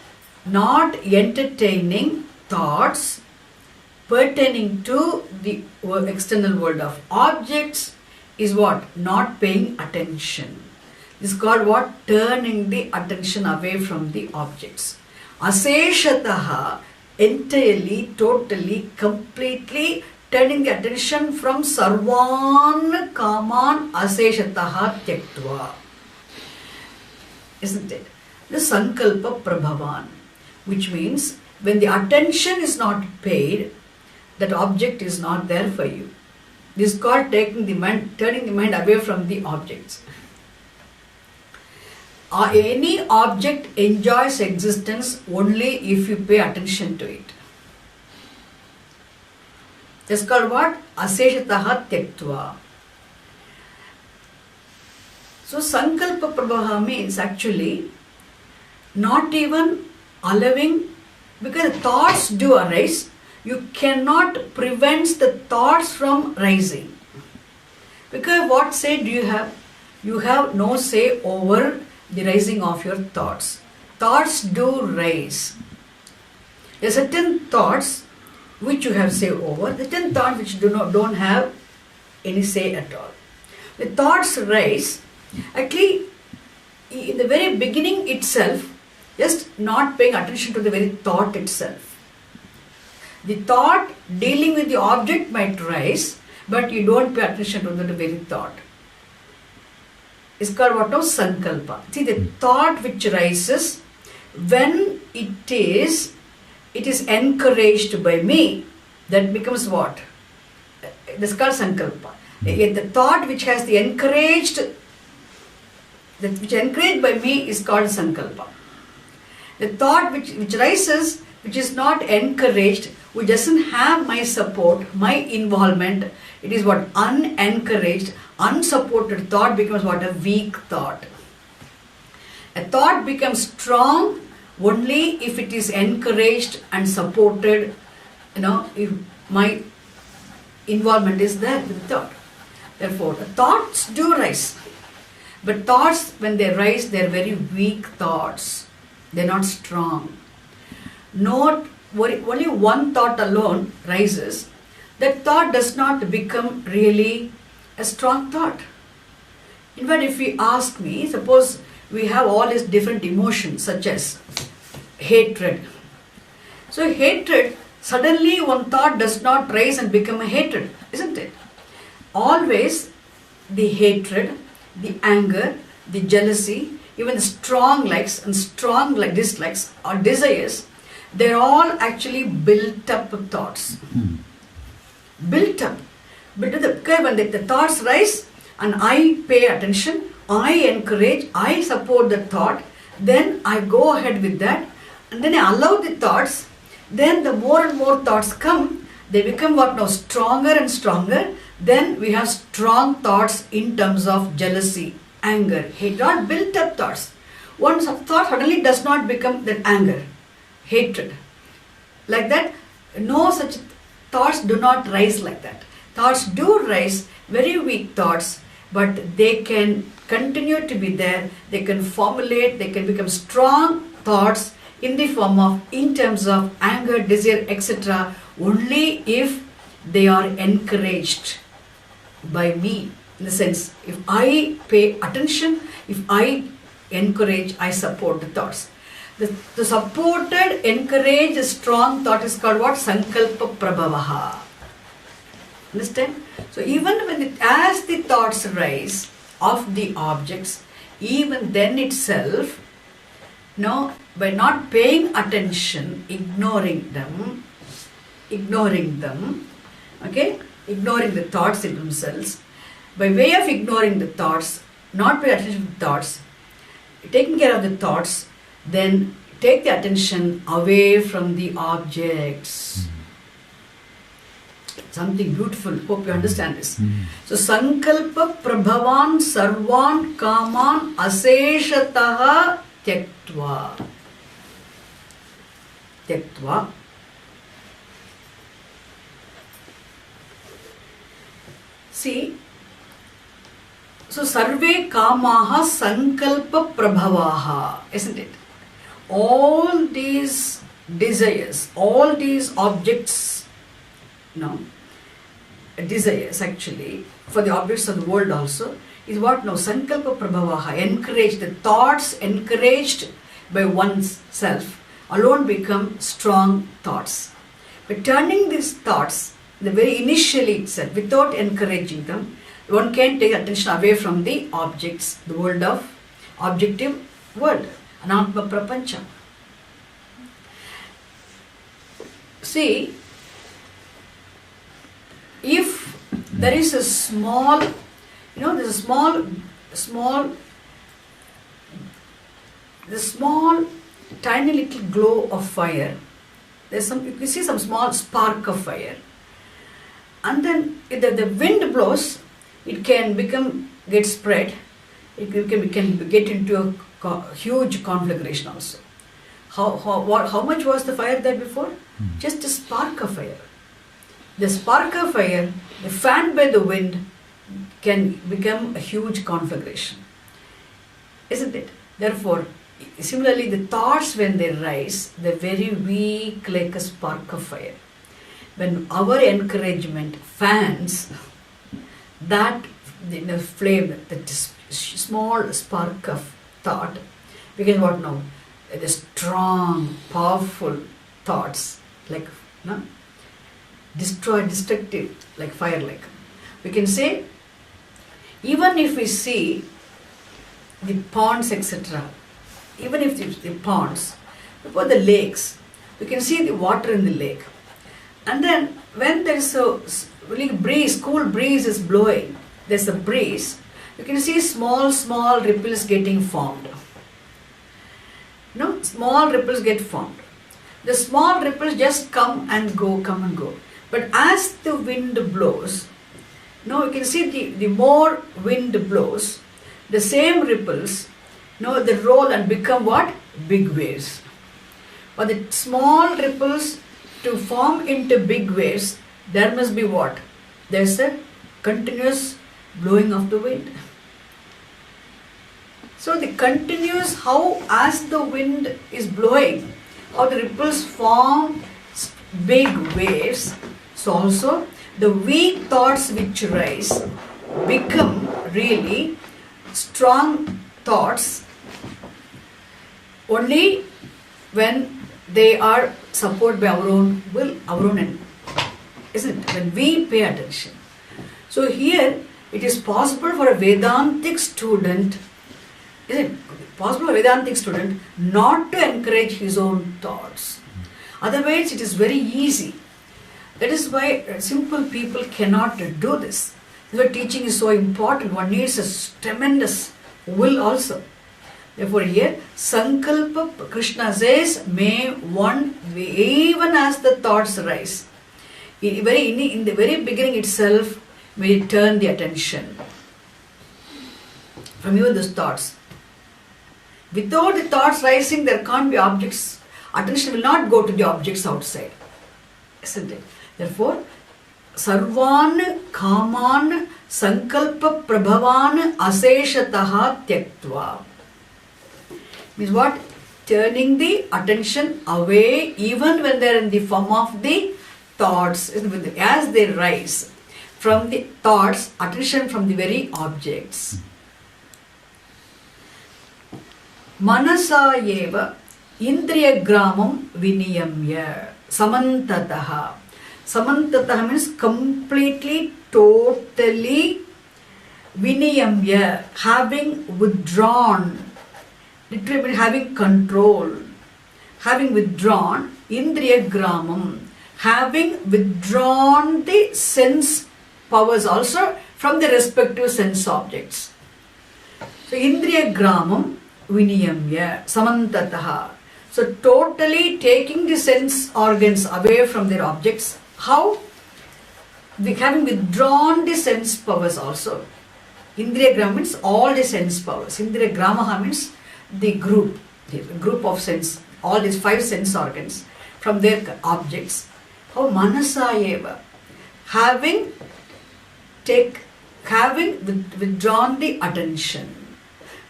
Not entertaining thoughts pertaining to the external world of objects is what? Not paying attention. This is called what? Turning the attention away from the objects. Aseshataha, entirely, totally, completely turning the attention from sarvan kaman aseshataha tyaktva. Isn't it? The sankalpa prabhavan, which means when the attention is not paid, that object is not there for you. This is called turning the mind away from the objects. Any object enjoys existence only if you pay attention to it. That's called what? Aseshataha tyaktva. So sankalpa prabhaha means actually not even allowing, because thoughts do arise, you cannot prevent the thoughts from rising. Because what say do you have? You have no say over the rising of your thoughts. Thoughts do rise. There are certain thoughts which you have say over, certain thoughts which don't have any say at all. The thoughts rise, actually in the very beginning itself, just not paying attention to the very thought itself. The thought dealing with the object might rise, but you don't pay attention to the very thought. It's called what now? Sankalpa. See, the thought which rises, when it is encouraged by me, that becomes what? That's called sankalpa. The thought which has the encouraged, which encouraged by me is called sankalpa. The thought which rises, which is not encouraged, which doesn't have my support, my involvement, it is what? Unencouraged, unsupported thought becomes what? A weak thought. A thought becomes strong only if it is encouraged and supported, if my involvement is there with the thought. Therefore, the thoughts do rise. But thoughts, when they rise, they are very weak thoughts. They are not strong. Only one thought alone rises. That thought does not become really a strong thought. In fact, if we ask me, suppose we have all these different emotions such as hatred. So hatred, suddenly one thought does not rise and become a hatred, isn't it? Always the hatred, the anger, the jealousy, even the strong likes and strong dislikes or desires, they're all actually built up thoughts. Built up. Because when the thoughts rise and I pay attention, I encourage, I support the thought, then I go ahead with that, and then I allow the thoughts, then the more and more thoughts come, they become what now? Stronger and stronger. Then we have strong thoughts in terms of jealousy, anger, hate, not built up thoughts. One thought suddenly does not become that anger, hatred. Like that, no such thoughts do not rise like that. Thoughts do rise, very weak thoughts, but they can continue to be there. They can formulate, they can become strong thoughts in the form of, in terms of anger, desire, etc. only if they are encouraged by me. In the sense, if I pay attention, if I encourage, I support the thoughts. The supported, encouraged, strong thought is called what? Sankalpa Prabhavaha. Understand? So even when as the thoughts rise of the objects, even then itself, by not paying attention, ignoring them, okay, ignoring the thoughts in themselves, by way of ignoring the thoughts, not paying attention to the thoughts, taking care of the thoughts, then take the attention away from the objects. Something beautiful. Hope you understand this. So, Sankalpa Prabhavan Sarvan Kaman Aseshataha Tyaktva. See, so Sarve Kamaha Sankalpa Prabhavaha, isn't it? All these desires, all these objects, desires actually, for the objects of the world also, is what now? Sankalpa Prabhavaha, encouraged, the thoughts encouraged by oneself alone become strong thoughts. But turning these thoughts, the very initially itself, without encouraging them, one can take attention away from the objects, the world of objective world, Anatma Prapancha. See, if there is a small, there's a small, tiny little glow of fire. There's you can see some small spark of fire. And then if the wind blows, it can get spread. It can get into a huge conflagration also. How much was the fire there before? Just a spark of fire. The spark of fire, if fanned by the wind, can become a huge conflagration. Isn't it? Therefore, similarly, the thoughts when they rise, they're very weak like a spark of fire. When our encouragement fans that flame, that small spark of thought, we can what now? The strong, powerful thoughts like destructive, like fire like. We can say, even if we see the ponds, etc., even if the ponds, before the lakes, we can see the water in the lake. And then when there is a really breeze, cool breeze is blowing, there's a breeze, you can see small ripples getting formed. Small ripples get formed. The small ripples just come and go. But as the wind blows, you can see the more wind blows, the same ripples, they roll and become what? Big waves. But the small ripples to form into big waves, there must be what? There's a continuous blowing of the wind. So the continuous, how as the wind is blowing, how the ripples form big waves, so also the weak thoughts which rise become really strong thoughts only when they are supported by our own will, our own, isn't it? When we pay attention. So here it is possible for a Vedantic student, isn't it? Possible for a Vedantic student not to encourage his own thoughts. Otherwise it is very easy. That is why simple people cannot do this. That's why teaching is so important. One needs a tremendous will also. Therefore here, Sankalpa, Krishna says, may one, even as the thoughts rise, in the very beginning itself, may turn the attention from even those thoughts. Without the thoughts rising, there can't be objects. Attention will not go to the objects outside. Isn't it? Therefore, Sarvan Kaman Sankalpa Prabhavan Aseshataha Tyaktva. Means what? Turning the attention away even when they are in the form of the thoughts, as they rise from the thoughts, attention from the very objects. Manasa eva indriya gramam viniyamya samantataha. Samantataha means completely, totally, viniyamya, having withdrawn, literally having control, having withdrawn, indriya gramam, having withdrawn the sense powers also from the respective sense objects. So indriya gramam viniyamya samantataha. So totally taking the sense organs away from their objects. How? Having withdrawn the sense powers also. Indriya grama means all the sense powers. Indriya gramaha means the group of sense, all these 5 sense organs from their objects. How? Manasa eva, having withdrawn the attention.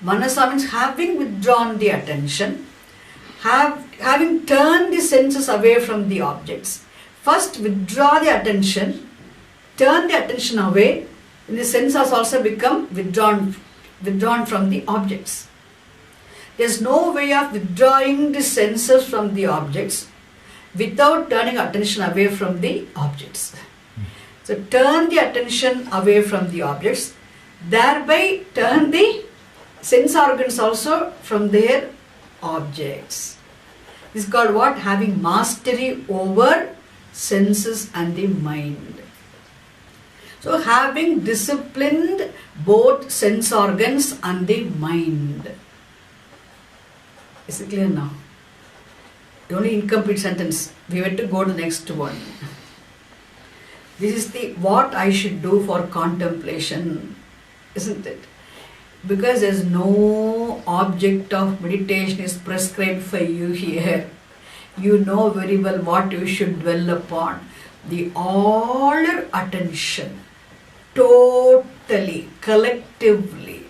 Manasa means having withdrawn the attention, having turned the senses away from the objects. First withdraw the attention, turn the attention away, and the senses also become withdrawn from the objects. There is no way of withdrawing the senses from the objects without turning attention away from the objects. So turn the attention away from the objects, thereby turn the sense organs also from their objects. This is called what? Having mastery over senses and the mind. So having disciplined both sense organs and the mind. Is it clear now? Only incomplete sentence. We have to go to the next one. This is the what I should do for contemplation, isn't it? Because there is no object of meditation is prescribed for you here. You know very well what you should dwell upon. The all your attention, totally, collectively,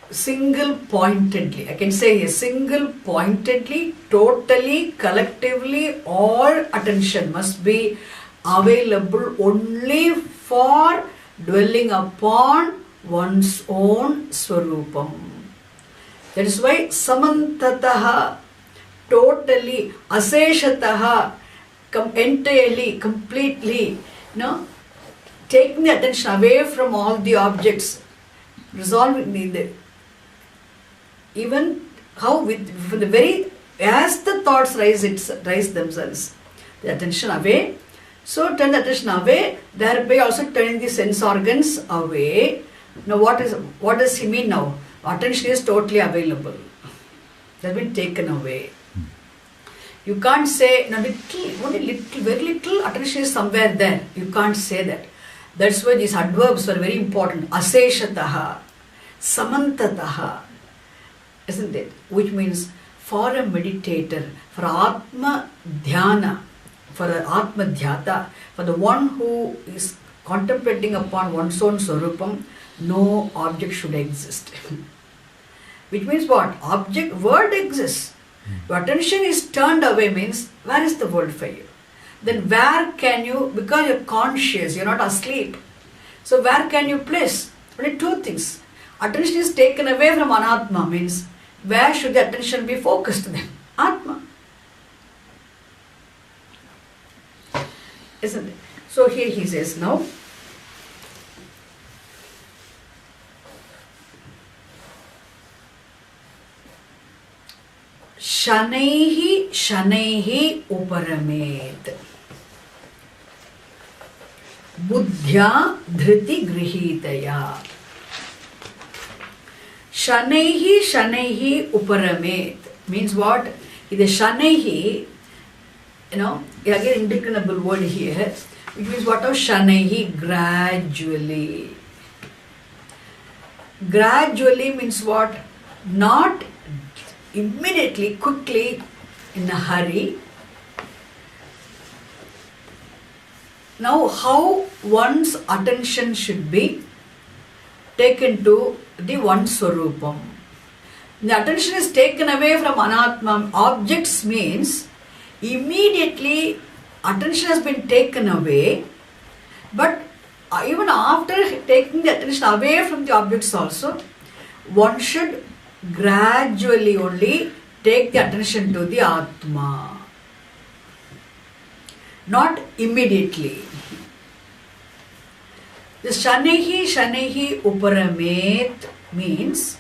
single pointedly. I can say here, single pointedly, totally, collectively, all attention must be available only for dwelling upon one's own swarupam. That is why samantataha, totally, aseshataha, entirely, completely, taking the attention away from all the objects, resolving the even how from the very as the thoughts rise themselves, the attention away. So turn the attention away, thereby also turning the sense organs away. Now what does he mean now? Attention is totally available. It has been taken away. You can't say only little, very little attention is somewhere there. You can't say that. That's why these adverbs are very important. Aseshataha, samantataha, isn't it? Which means for a meditator, for Atma Dhyana, for an Atma Dhyata, for the one who is contemplating upon one's own Swarupam, no object should exist. Which means what? World exists. Your attention is turned away means, where is the world for you? Then where can you, because you're conscious, you're not asleep. So where can you place? Only 2 things. Attention is taken away from Anatma means, where should the attention be focused then? Atma. Isn't it? So here he says now, Shanaihi uparamet Buddhya dhriti grihitaya. Shanaihi uparamet means what? The Shanaihi, again indeclinable word here, which means what of Shanaihi? Gradually. Gradually means what? Not immediately, quickly, in a hurry. Now, how one's attention should be taken to the one Swarupam. The attention is taken away from Anatma. Objects means immediately attention has been taken away, but even after taking the attention away from the objects also, one should gradually only take the attention to the Atma. Not immediately. The Shanehi Uparamet means,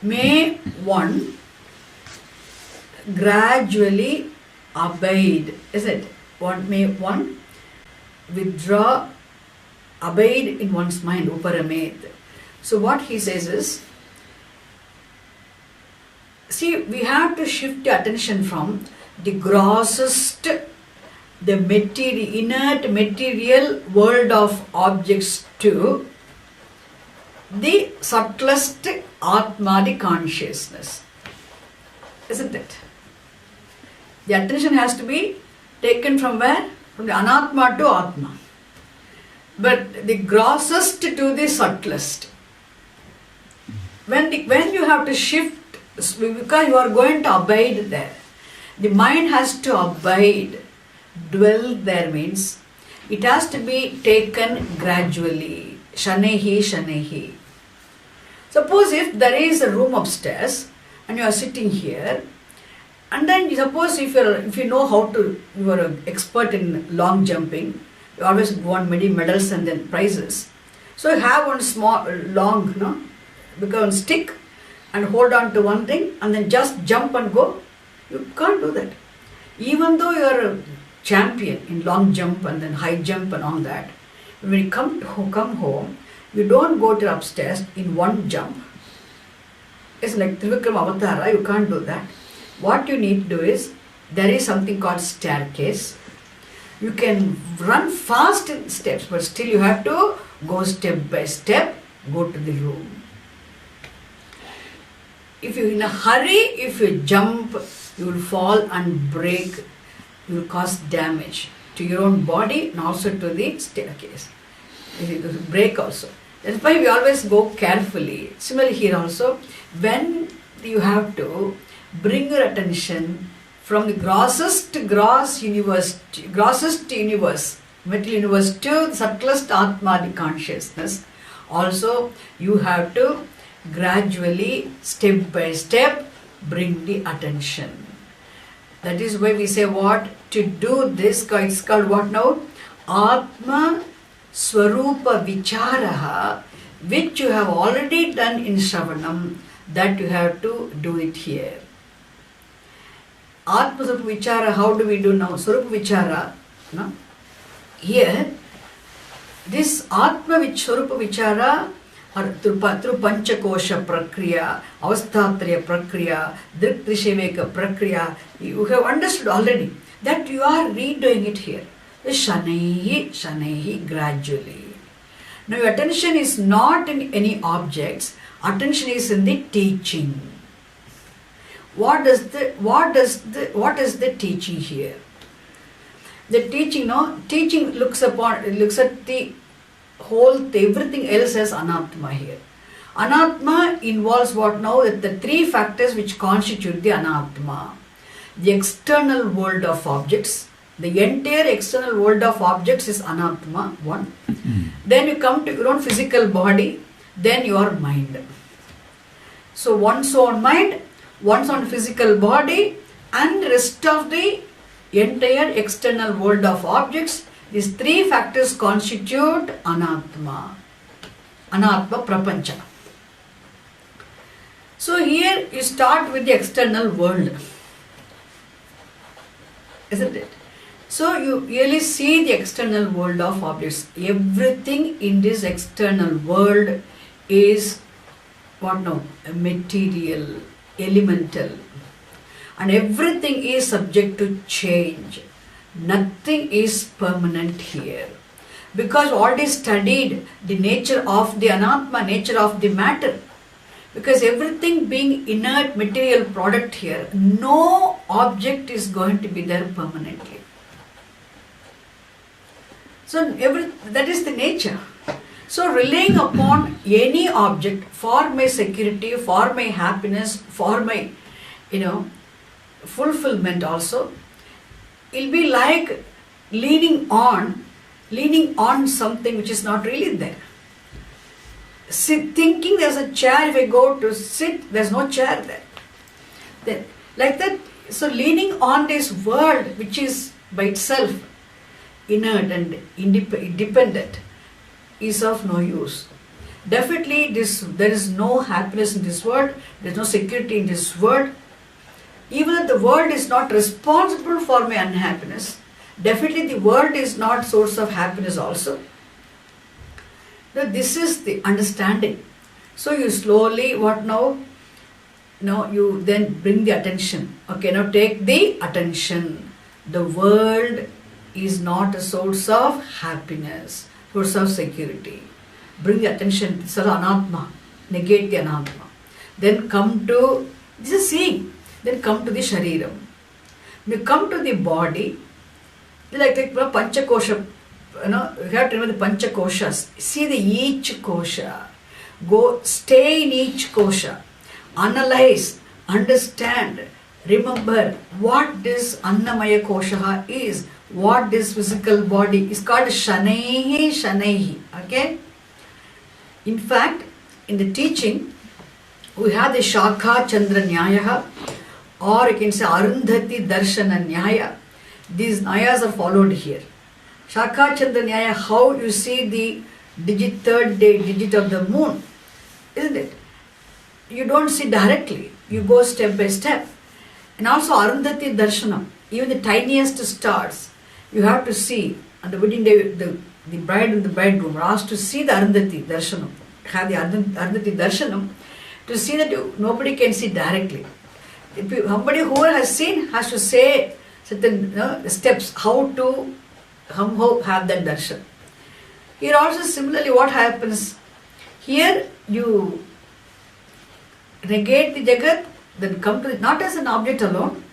may one gradually abide, is it? May one withdraw, abide in one's mind, Uparamet. So what he says is, see, we have to shift the attention from the grossest, the inert material world of objects to the subtlest Atma, the consciousness. Isn't it? The attention has to be taken from where? From the Anatma to Atma. But the grossest to the subtlest. When you have to shift, because you are going to abide there, the mind has to abide, dwell there means it has to be taken gradually. Shanehi. Suppose if there is a room upstairs and you are sitting here, and then suppose if you know how to, you are an expert in long jumping, you always want many medals and then prizes. So you have one small, long, become stick and hold on to one thing and then just jump and go. You can't do that. Even though you are a champion in long jump and then high jump and all that, when you come home, you don't go to upstairs in one jump. It's like Trivikram Avatara, you can't do that. What you need to do is, there is something called staircase. You can run fast in steps, but still you have to go step by step, go to the room. If you're in a hurry, if you jump, you will fall and break, you will cause damage to your own body and also to the staircase. You will break also. That's why we always go carefully. Similarly here also, when you have to bring your attention from the grossest universe, material universe to the subtlest Atma, the consciousness, also you have to gradually, step by step, bring the attention. That is why we say what? To do this, it's called what now? Atma Swarupa Vicharaha, which you have already done in Shravanam, that you have to do it here. Atma Swarupa Vichara, how do we do now? Swarupa Vichara, no? Here, this Atma Swarupa Vichara, through Panchakosha Prakriya, Avastatraya Prakriya, Driktrisheveka Prakriya, you have understood already that you are redoing it here. Shanehi, gradually. Now your attention is not in any objects, attention is in the teaching. What is the teaching here? The teaching looks at the whole, everything else as Anatma here. Anatma involves what now? The three factors which constitute the Anatma. The external world of objects. The entire external world of objects is Anatma, one. Then you come to your own physical body, then your mind. So one's own mind, one's own physical body, and rest of the entire external world of objects. These three factors constitute Anatma. Anatma Prapancha. So here you start with the external world. Isn't it? So you really see the external world of objects. Everything in this external world is what now? Material, elemental. And everything is subject to change. Nothing is permanent here. Because already studied the nature of the Anatma, nature of the matter. Because everything being inert material product here, no object is going to be there permanently. So that is the nature. So relying upon any object for my security, for my happiness, for my fulfillment also, it'll be like leaning on something which is not really there. Thinking there's a chair, if I go to sit, there's no chair there. Then, like that, so leaning on this world which is by itself inert and independent is of no use. Definitely there is no happiness in this world, there is no security in this world. Even if the world is not responsible for my unhappiness, definitely the world is not source of happiness also. Now this is the understanding. So you slowly, what now? Now you then bring the attention. Okay, now take the attention. The world is not a source of happiness, source of security. Bring the attention, this is anatma, negate the anatma. Then come to, this is seeing, then come to the shariram. When you come to the body, like panchakosha, you have to remember the panchakoshas. See each kosha. Go, stay in each kosha. Analyze, understand, remember what this annamaya kosha is, what this physical body is called shanaihi. Okay? In fact, in the teaching, we have the Shakha Chandra Nyaya, or you can say Arundhati Darshana Nyaya. These Nyayas are followed here. Shakha Chandra Nyaya, how you see the third day digit of the moon, isn't it? You don't see directly, you go step by step. And also Arundhati Darshanam, even the tiniest stars, you have to see. On the wedding day, the bride and the bridegroom are asked to see the Arundhati Darshanam, have the Arundhati Darshanam, to see that nobody can see directly. Somebody who has seen has to say certain steps how to have that darshan. Here also similarly what happens, here you negate the Jagat, then come to it not as an object alone,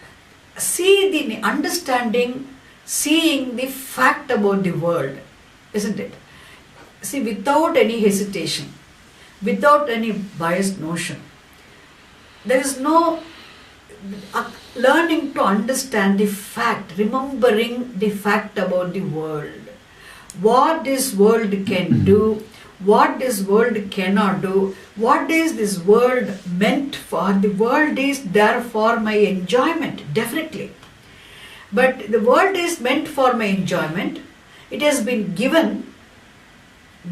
see the understanding, seeing the fact about the world, isn't it? See, without any hesitation, without any biased notion. There is no learning to understand the fact, remembering the fact about the world. What this world can do, what this world cannot do, what is this world meant for. The world is there for my enjoyment, definitely. But the world is meant for my enjoyment. It has been given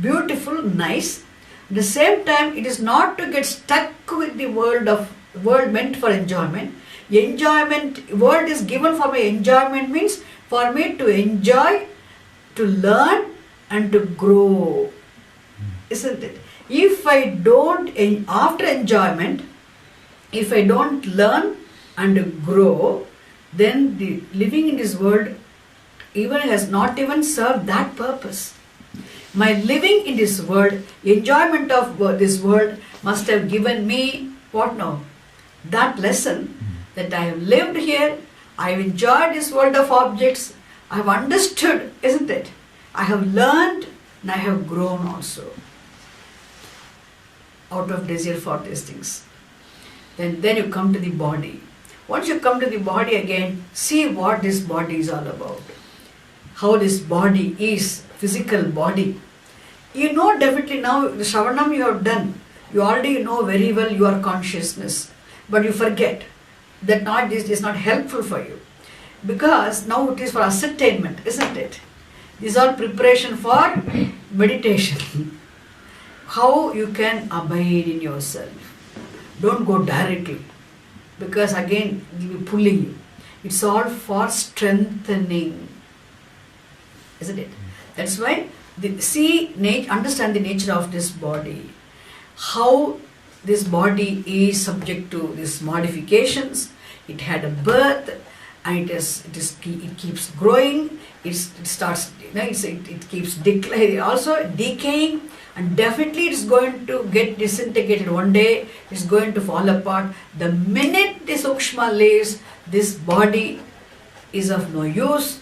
beautiful, nice. At the same time, it is not to get stuck with the world meant for enjoyment. World is given for my enjoyment means for me to enjoy, to learn and to grow. Isn't it? If I don't, after enjoyment, if I don't learn and grow, then the living in this world even has not even served that purpose. My living in this world, enjoyment of this world must have given me, what now? That lesson that I have lived here, I have enjoyed this world of objects, I have understood, isn't it? I have learned and I have grown also out of desire for these things. Then you come to the body. Once you come to the body again, see what this body is all about. How this body is, physical body. You know definitely now, the Shravanam you have done, you already know very well your consciousness, but you forget that this is not helpful for you. Because now it is for ascertainment, isn't it? These are preparation for meditation. How you can abide in yourself. Don't go directly, because again it will be pulling you. It's all for strengthening, isn't it? That's why understand the nature of this body, how this body is subject to these modifications. It had a birth, and it keeps growing. It keeps decaying, also decaying, and definitely it's going to get disintegrated one day. It's going to fall apart. The minute this Sukshma leaves, this body is of no use.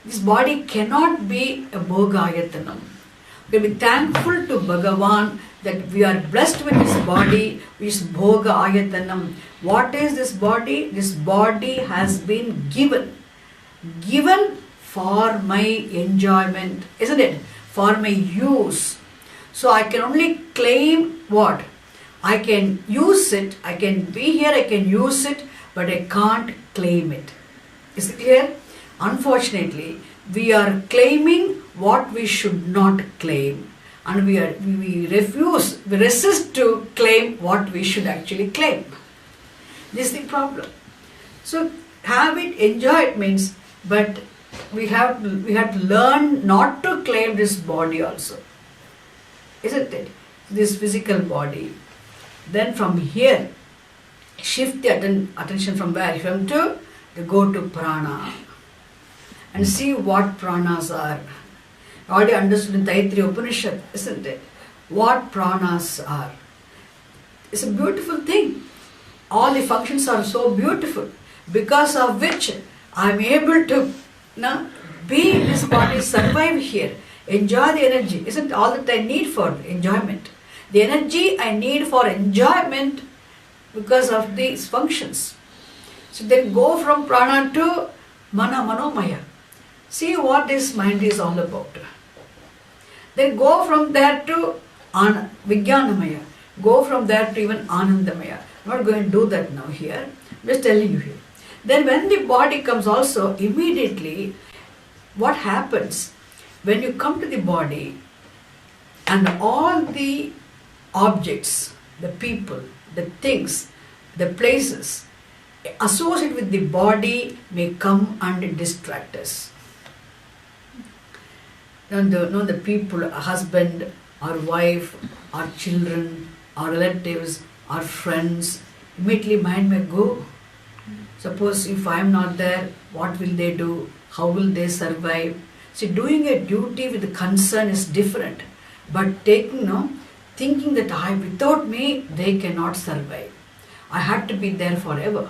This body cannot be a bhoga ayatanam. We will be thankful to Bhagavan that we are blessed with this body, which is bhoga ayatanam. What is this body? This body has been given given for my enjoyment, isn't it? For my use. So I can only claim what? I can use it, I can be here, I can use it, but I can't claim it. Is it clear? Unfortunately, we are claiming what we should not claim, and we resist to claim what we should actually claim. This is the problem. So have it, enjoy it means, but we have to learn not to claim this body also. Isn't it? This physical body. Then from here, shift the attention from where? From to go to prana. And see what pranas are. Already understood in Taittiriya Upanishad, isn't it? What pranas are. It's a beautiful thing. All the functions are so beautiful, because of which I am able to be in this body, survive here, enjoy the energy. Isn't all that I need for enjoyment? The energy I need for enjoyment because of these functions. So then go from prana to manomaya. See what this mind is all about. Then go from there to vijnanamaya. Go from there to even anandamaya. I'm not going to do that now here. I'm just telling you here. Then when the body comes also, immediately what happens? When you come to the body and all the objects, the people, the things, the places associated with the body may come and distract us. The people, a husband, our wife, our children, our relatives, our friends, immediately mind may go. Suppose if I am not there, what will they do? How will they survive? See, doing a duty with concern is different. But thinking that without me, they cannot survive. I had to be there forever.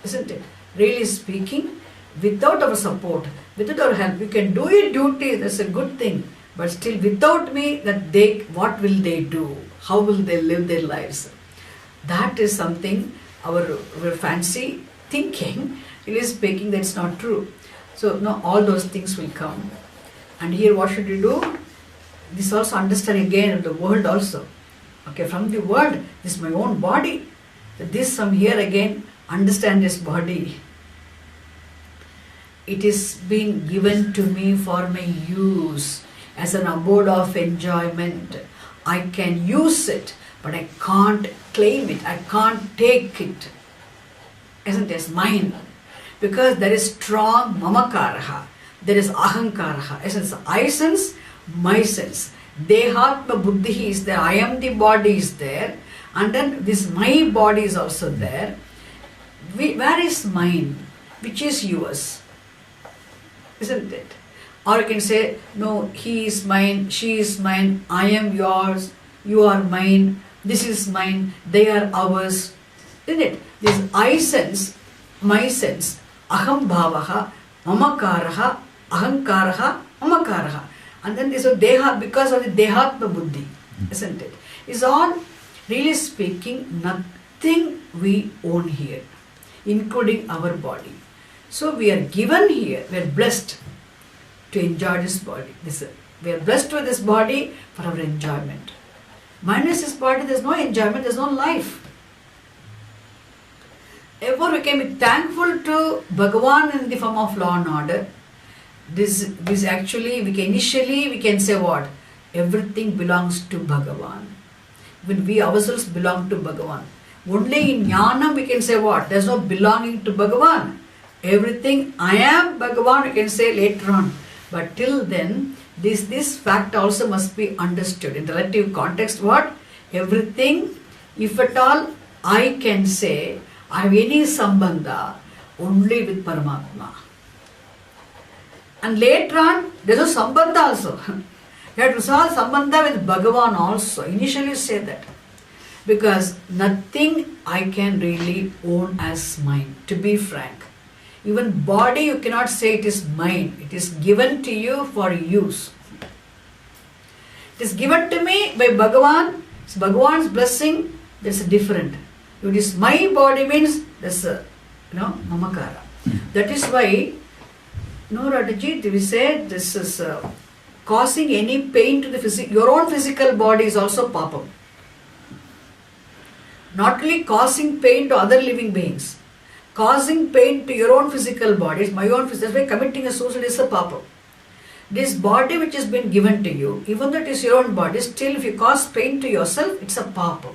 Isn't it? Really speaking, without our support, without our help, we can do a duty, that's a good thing. But still, without me, what will they do? How will they live their lives? That is something our fancy thinking, really speaking, that's not true. So, all those things will come. And here, what should we do? This also understand again of the world also. Okay, from the world, this is my own body. This from here again, understand this body. It is being given to me for my use as an abode of enjoyment. I can use it, but I can't claim it. I can't take it. Isn't it? It's mine. Because there is strong mamakaraha. There is ahankaraha. Essence, I sense, my sense. Adhyatma Vidya is there. I am the body is there. And then this my body is also there. Where is mine? Which is yours? Isn't it? Or you can say, no, he is mine, she is mine, I am yours, you are mine, this is mine, they are ours. Isn't it? This I sense, my sense, aham bhavaha, mamakaraha, ahankaraha, mamakaraha. And then this is deha, because of the Adhyatma Vidya, isn't it? It's all, really speaking, nothing we own here, including our body. So we are given here, we are blessed to enjoy this body. We are blessed with this body for our enjoyment. Minus this body, there is no enjoyment, there is no life. Therefore, we can be thankful to Bhagavan in the form of law and order. This actually, we can say what? Everything belongs to Bhagavan. When we ourselves belong to Bhagavan. Only in Jnana we can say what? There is no belonging to Bhagavan. Everything I am Bhagavan, we can say later on. But till then, this fact also must be understood. In relative context, what? Everything, if at all, I can say, I have any sambandha only with Paramatma. And later on, there is no sambandha also. You have to solve sambandha with Bhagavan also. Initially you say that. Because nothing I can really own as mine, to be frank. Even body you cannot say it is mine. It is given to you for use. It is given to me by Bhagavan. It's Bhagavan's blessing. That's different. If it is my body means that's mamakara. That is why No, Rataji, we said this is causing any pain to the your own physical body is also papam. Not only causing pain to other living beings, causing pain to your own physical body, my own physical, that's why committing a suicide is a papam. This body which has been given to you, even though it is your own body, still if you cause pain to yourself, it's a papam.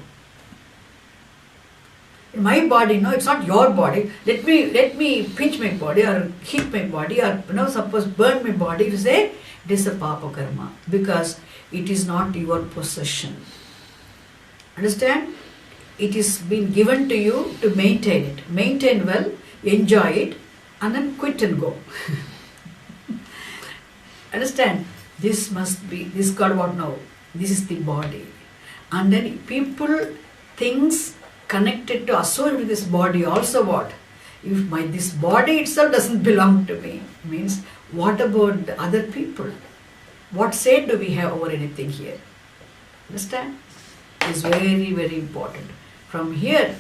In my body, no, it's not your body. Let me pinch my body or hit my body or suppose burn my body. You say it is a papa karma because it is not your possession. Understand? It is been given to you to maintain it. Maintain well, enjoy it, and then quit and go. Understand? This must be, this God what now? This is the body. And then people, things connected to associated with this body also what? If this body itself doesn't belong to me, means what about the other people? What say do we have over anything here? Understand? It's very, very important. From here,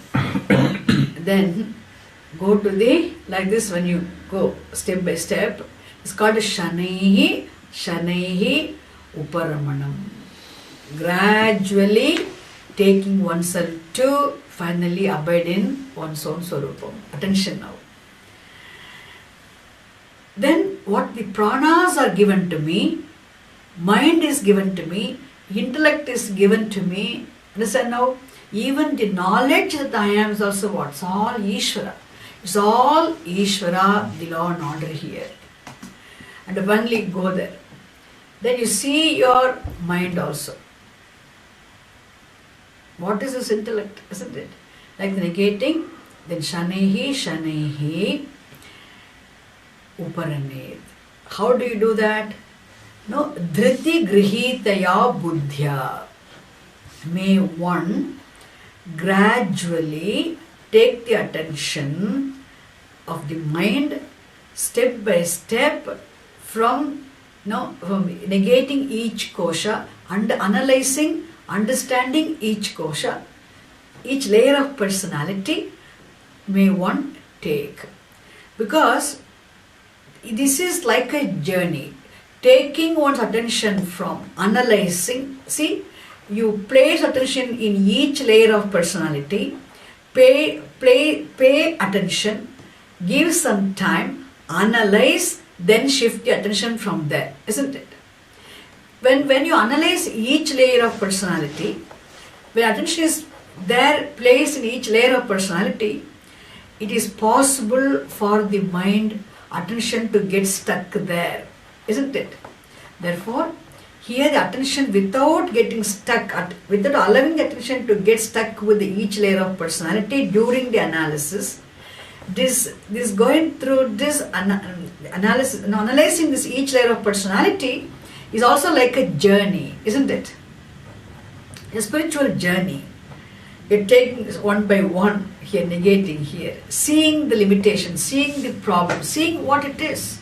then go to the, like this when you go step by step, it's called Shanaihi Uparamanam. Gradually taking oneself to finally abide in one's own Swarupam. Attention now. Then what the pranas are given to me, mind is given to me, intellect is given to me. Understand now? Even the knowledge that I am is also what? It's all Ishvara. It's all Ishvara, the law and order here. And only go there. Then you see your mind also. What is this intellect, isn't it? Like the negating, then Shanaihi Uparamed. How do you do that? No, Dhriti Grihitaya Buddhya. May one gradually take the attention of the mind step by step from negating each kosha and analyzing, understanding each kosha, each layer of personality may one take. Because this is like a journey. Taking one's attention from analyzing, see, you place attention in each layer of personality, pay attention, give some time, analyze, then shift the attention from there, isn't it? When you analyze each layer of personality, when attention is there placed in each layer of personality, it is possible for the mind attention to get stuck there, isn't it? Therefore, here the attention without getting stuck, without allowing attention to get stuck with each layer of personality during the analysis, this going through this analysis, analyzing this each layer of personality is also like a journey, isn't it? A spiritual journey. You're taking this one by one here, negating here, seeing the limitation, seeing the problem, seeing what it is.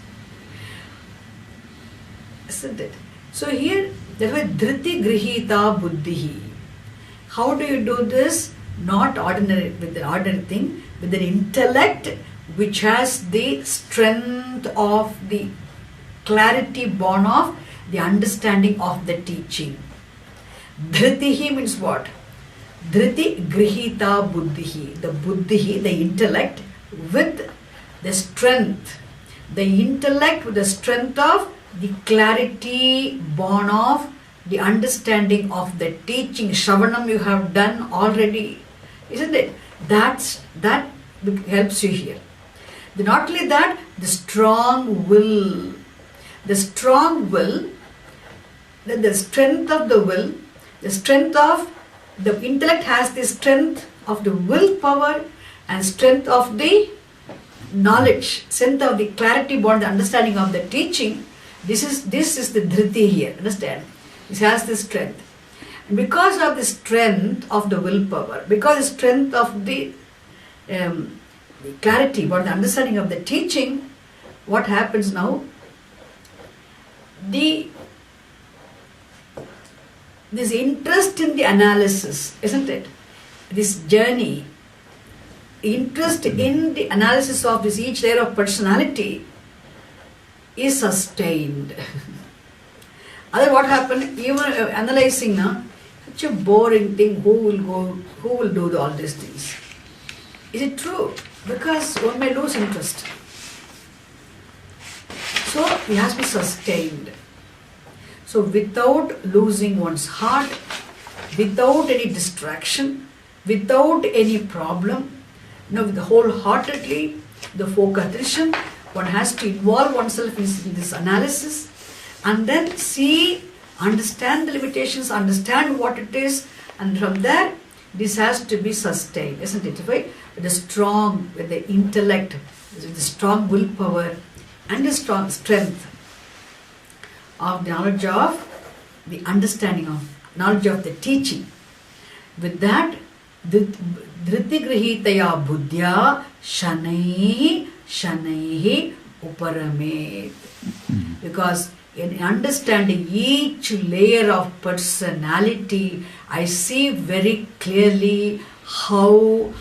Isn't it? So here, there was Dhriti Grihita Buddhihi. How do you do this? Not ordinary, with an ordinary thing, with an intellect which has the strength of the clarity born of the understanding of the teaching. Dhritihi means what? Dhriti Grihita Buddhihi. The Buddhihi, the intellect with the strength. The intellect with the strength of the clarity born of the understanding of the teaching. Shravanam you have done already, isn't it? That helps you here. Not only that, the strong will. The strong will, the strength of the will, the strength of the intellect has the strength of the willpower and strength of the knowledge, strength of the clarity born the understanding of the teaching. This is the dhriti here, understand? It has the strength. And because of the strength of the willpower, because of the strength of the clarity about the understanding of the teaching, what happens now? This interest in the analysis, isn't it? This journey, interest in the analysis of this each layer of personality is sustained. Other what happened? Even analyzing now, such a boring thing. Who will do all these things? Is it true? Because one may lose interest. So it has to be sustained. So without losing one's heart, without any distraction, without any problem, with the wholeheartedly, the focus attention, one has to involve oneself in this analysis and then see, understand the limitations, understand what it is, and from there, this has to be sustained, isn't it? Right? With the intellect, with the strong willpower, and the strong strength of the knowledge of the understanding of knowledge of the teaching. With that, Dhritigrihitaya Buddhya Shanaihi Uparamet. Because in understanding each layer of personality, I see very clearly how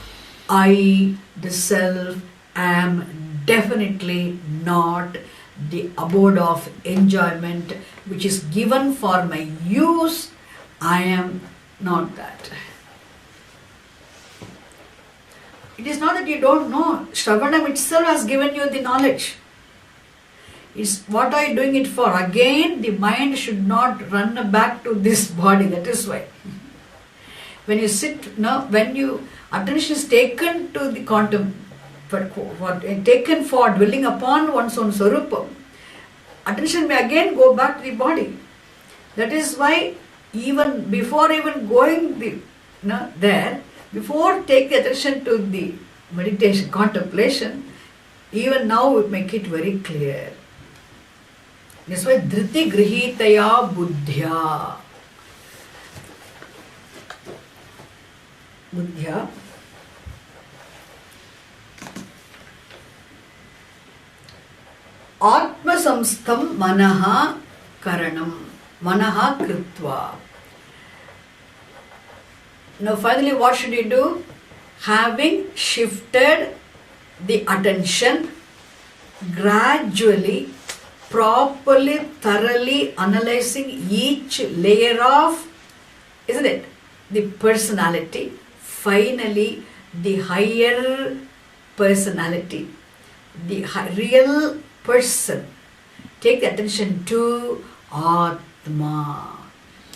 I, the self, am definitely not the abode of enjoyment which is given for my use. I am not that. It is not that you don't know. Shravanam itself has given you the knowledge. It's what are you doing it for? Again, the mind should not run back to this body. That is why. When you sit, when your attention is taken to the taken for dwelling upon one's own Swarupam, attention may again go back to the body. That is why even before even going there, before take the attention to the meditation, contemplation, even now we make it very clear. That's why Dhriti Grihitaya Buddhya. Buddhya. Atma samstham manaha karanam. Manaha kritva. Now finally what should you do? Having shifted the attention, gradually, properly, thoroughly analyzing each layer of, isn't it, the personality, finally the higher personality, the real person. Take the attention to Atma,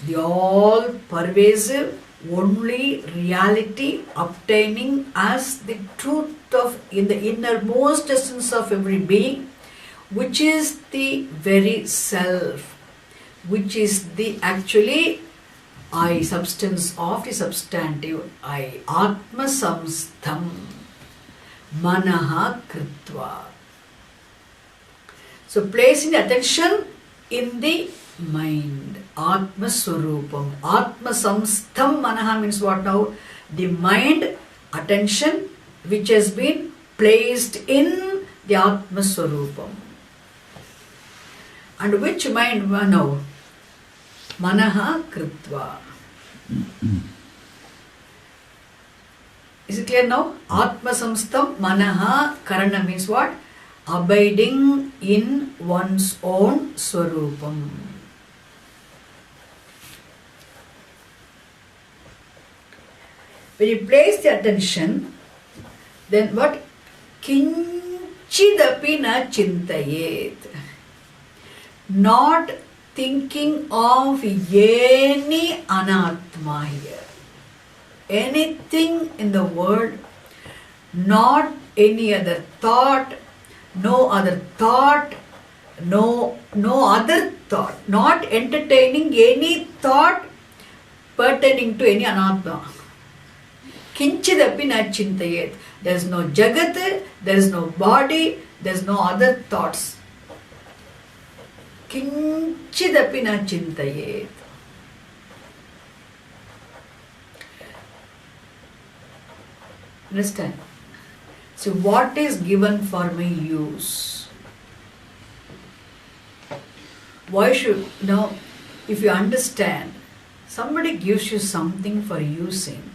the all-pervasive, only reality obtaining as the truth of in the innermost essence of every being, which is the very self, which is the actually I, substance of the substantive I. Atma samstham manaha kritva. So placing the attention in the mind, Atma Swarupam. Atma samstham manaha means what now? The mind, attention which has been placed in the Atma Swarupam. And which mind now? Manaha kritva. Is it clear now? Atma samstham manaha karana means what? Abiding in one's own Swarupam. When you place the attention, then what? Kinchidapi na chintayet. Not thinking of any anatma here. Anything in the world, not any other thought, no other thought, no other thought, not entertaining any thought pertaining to any anatma. Kinchidapi na chintayet. There is no jagat, there is no body, there is no other thoughts. Kinchidapi na chintayet. Understand? So what is given for my use? Why should, if you understand, somebody gives you something for using.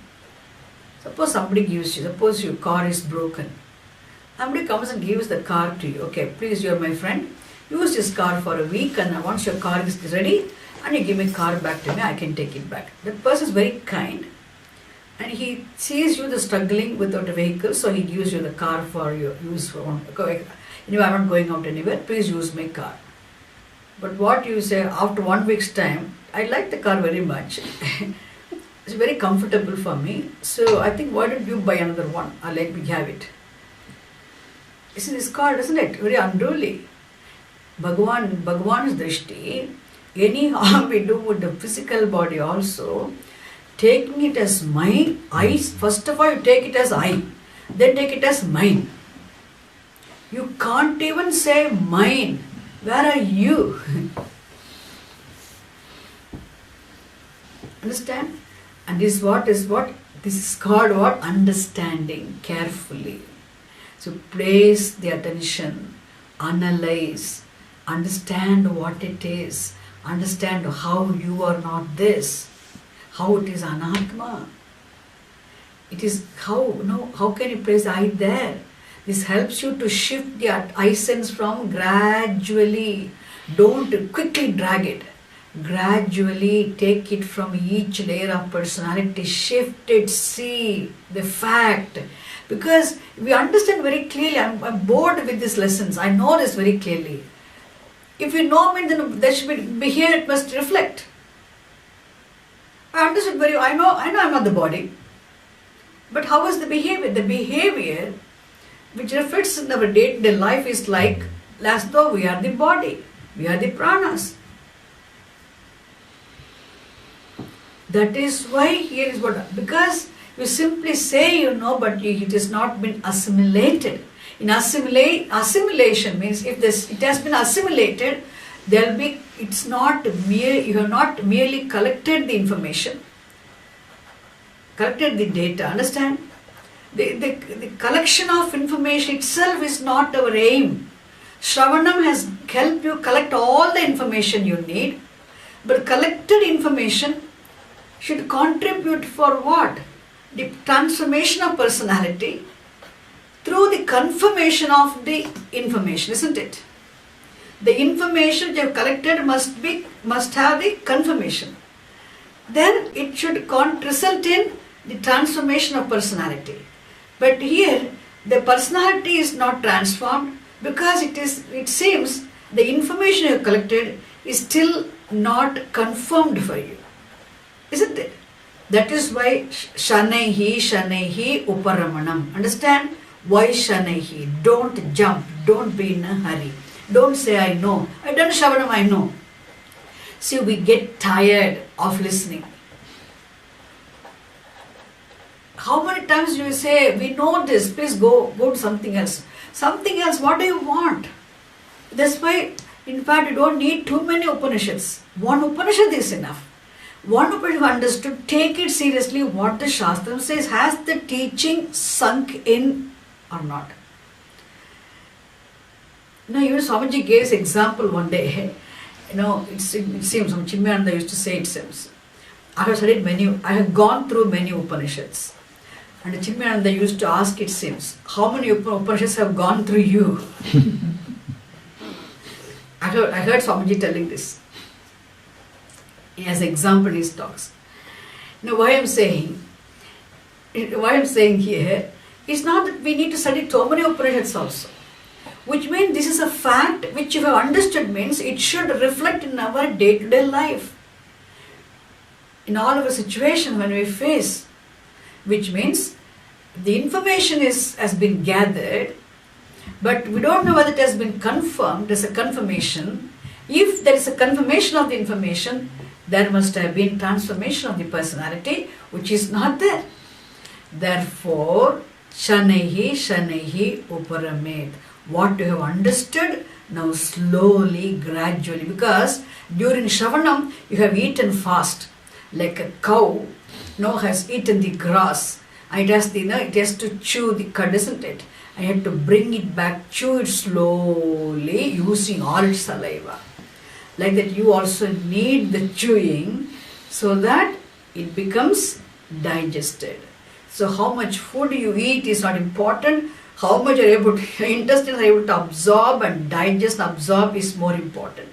Suppose somebody gives you, suppose your car is broken. Somebody comes and gives the car to you. Okay, please, you are my friend. use this car for a week, and once your car is ready, and you give me car back to me, I can take it back. That person is very kind, and he sees you the struggling without a vehicle, so he gives you the car for your use for one. Anyway, I'm not going out anywhere, please use my car. But what you say after 1 week's time, I like the car very much. It's very comfortable for me. So I think, why don't you buy another one? Or let me have it. This is car, isn't it? Very unruly. Bhagavan's drishti, any harm we do with the physical body also, taking it as mine, I, first of all you take it as I, then take it as mine. You can't even say mine. Where are you? Understand? And this is what? This is called what? Understanding carefully. So place the attention, analyze, understand what it is, understand how you are not this, how it is anatma. It is how can you place I there? This helps you to shift the I sense from gradually. Don't quickly drag it. Gradually take it from each layer of personality, shift it, see the fact. Because we understand very clearly, I'm bored with these lessons, I know this very clearly. If you know me, then there should be here, it must reflect. I understood I know I'm not the body. But how is the behavior? The behavior which reflects in our day-to-day life is like as though we are the body, we are the pranas. That is why here is what, because you simply say you know, but it has not been assimilated. In assimilation means if it has been assimilated, it's not mere, you have not merely collected the information, collected the data, understand? The collection of information itself is not our aim. Shravanam has helped you collect all the information you need, but collected information should contribute for what? The transformation of personality through the confirmation of the information, isn't it? The information you have collected must have the confirmation. Then it should result in the transformation of personality. But here the personality is not transformed because it seems the information you have collected is still not confirmed for you. Isn't it? That is why Shanaihi Uparamanam. Understand? Why Shanaihi? Don't jump. Don't be in a hurry. Don't say I know. I done Shravanam, I know. See, we get tired of listening. How many times do you say, we know this, please go to something else. Something else, what do you want? That's why, in fact, you don't need too many Upanishads. One Upanishad is enough. One Upanishad understood, take it seriously what the Shastra says. Has the teaching sunk in or not? Even Swamiji gave this example one day. It seems, Chinmayananda used to say, it seems. I have gone through many Upanishads. And Chinmayananda used to ask, it seems, how many Upanishads have gone through you? I heard Swamiji telling this. As an example in his talks. Why I'm saying here is not that we need to study so many Upanishads also. Which means this is a fact which you have understood means it should reflect in our day-to-day life. In all of our situation when we face. Which means the information has been gathered, but we don't know whether it has been confirmed. There's a confirmation. If there is a confirmation of the information, there must have been transformation of the personality, which is not there. Therefore, Shanaihi Uparamet. What you have understood, now slowly, gradually, because during Shravanam, you have eaten fast, like a cow, has eaten the grass, and it has to chew the cud, isn't it? And you have to bring it back, chew it slowly, using all its saliva. Like that, you also need the chewing so that it becomes digested. So how much food you eat is not important, how much you're able to, your intestines are able to absorb and digest and absorb is more important.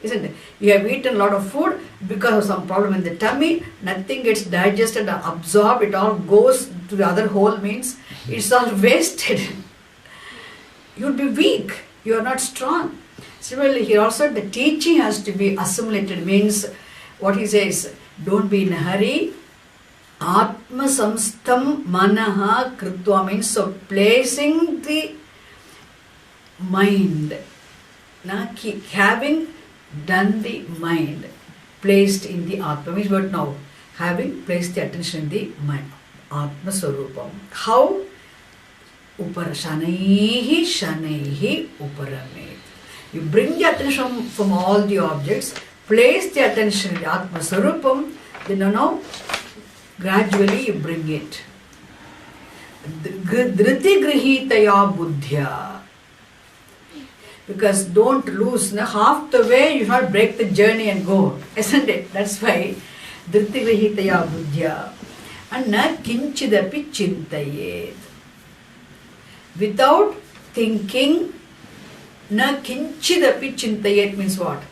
Isn't it? You have eaten a lot of food because of some problem in the tummy, nothing gets digested and absorbed, it all goes to the other hole, means it's all wasted. You'll be weak, you are not strong. Similarly, here also the teaching has to be assimilated, means what he says, don't be in a hurry. Atma samstam manaha kritva means so placing the mind, having done the mind, placed in the Atma means what now? Having placed the attention in the mind, Atma Swarupam. How? Uparashanaihi shanaihi uparamet. You bring the attention from all the objects, place the attention in the Atma Swarupam, then now gradually you bring it. Dhriti grihitaya buddhya. Because don't lose, half the way you should not break the journey and go, isn't it? That's why Dhriti grihitaya buddhya. And na kinchidapi chintayet. Without thinking, na kinchidapi chintayet means what?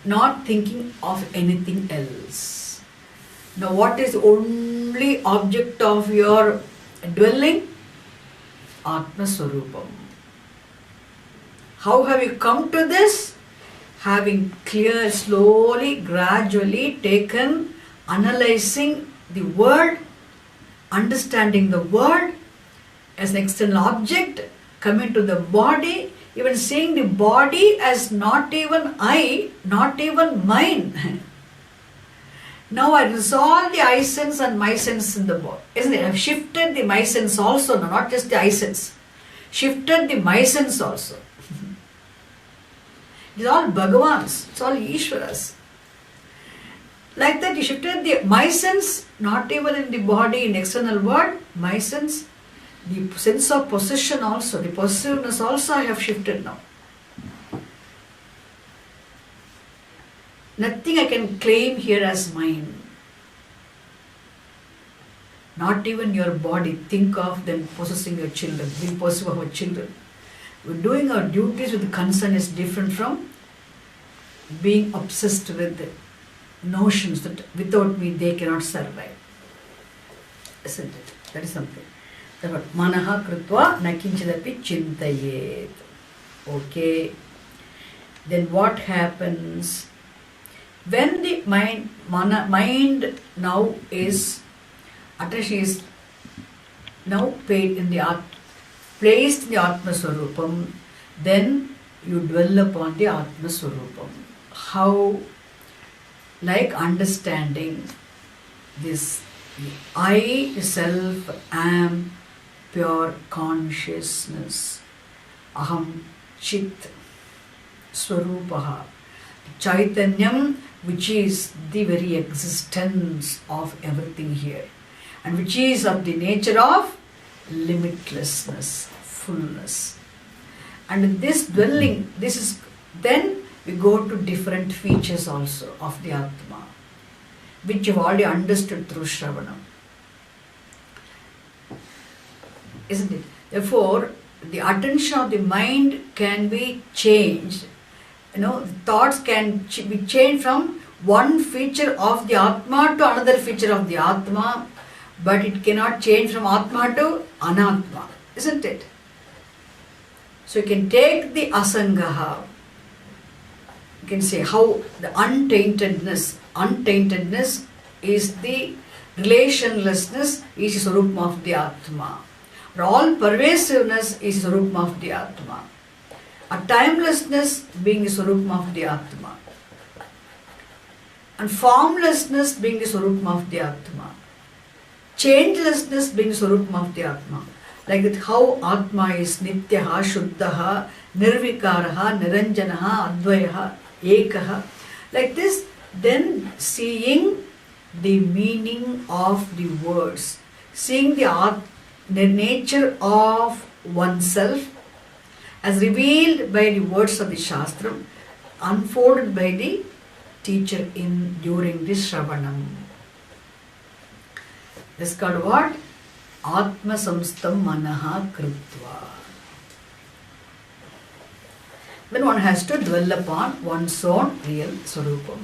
Not thinking of anything else. Now what is the only object of your dwelling? Atma Swarupam. How have you come to this? Having clear, slowly, gradually taken, analyzing the world, understanding the world as an external object, coming to the body, even seeing the body as not even I, not even mine. Now I resolve the I sense and my sense in the body. Isn't it? I've shifted the my sense also, no, not just the I sense. Shifted the my sense also. It is all Bhagavan's, it's all Ishvara's. Like that, you shifted the my sense, not even in the body, in external world, my sense, the sense of possession also, the possessiveness also I have shifted now. Nothing I can claim here as mine. Not even your body. Think of them possessing your children, being possessive of our children. We're doing our duties with concern is different from being obsessed with notions that without me they cannot survive. Isn't it? That is something. That's what manaha kritva nakinchidapi chintayet. Okay. Then what happens? When the mind now is, attention is now paid in the placed in the Atma Swarupam, then you dwell upon the Atma Swarupam. How? Like understanding this, I self am pure consciousness, aham chit swarupaha, Chaitanyam, which is the very existence of everything here, and which is of the nature of limitlessness, fullness. And this dwelling, this is, then we go to different features also of the Atma, which you've already understood through Shravanam. Isn't it? Therefore, the attention of the mind can be changed. Thoughts can be changed from one feature of the Atma to another feature of the Atma, but it cannot change from Atma to Anatma, isn't it? So you can take the Asangaha, you can say how the untaintedness is the relationlessness, is the Swarupam of the Atma. Or all pervasiveness is the Swarupam of the Atma. A timelessness being the Swarupam of the Atma. And formlessness being the Swarupam of the Atma. Changelessness being the Swarupam of the Atma. Like that, how Atma is Nityaha, Shuddhaha, Nirvikaraha, Niranjanaha, Advayaha, Ekaha. Like this, then seeing the meaning of the words, seeing the nature of oneself as revealed by the words of the Shastra, unfolded by the teacher during this Shravanam. This is called what? Atma samstam manaha krutva. Then one has to dwell upon one's own real swarupam.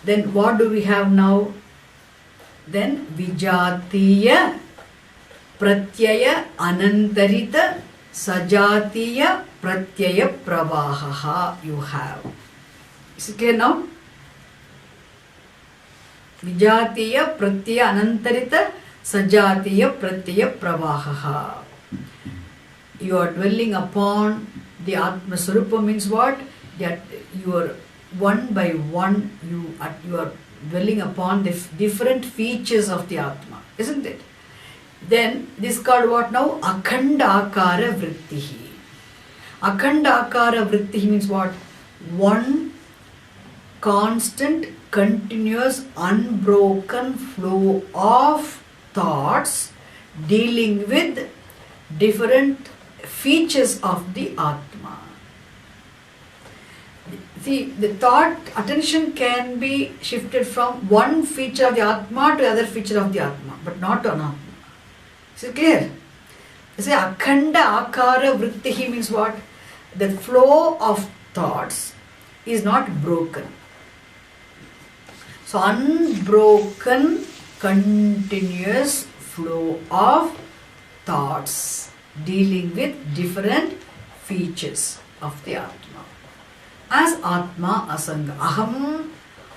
Then what do we have now? Then vijatiya pratyaya anantarita sajatiya pratyaya pravahaha you have. Is it clear now? Vijatiya pratyaya anantarita sajatiya pratyaya pravahaha. You are dwelling upon the Atma Swarupa means what? That you are one by one, you are dwelling upon the different features of the Atma, isn't it? Then this is called what now? Akhanda Akara Vrittihi. Akhanda Akara Vrittihi means what? One constant, continuous, unbroken flow of thoughts dealing with different features of the Atma. See, the thought, attention can be shifted from one feature of the Atma to other feature of the Atma, but not on Atma. Is it clear? You say Akhanda Akara Vrittihi means what? The flow of thoughts is not broken. So unbroken, continuous flow of thoughts dealing with different features of the Atma. As Atma Asanga, Aham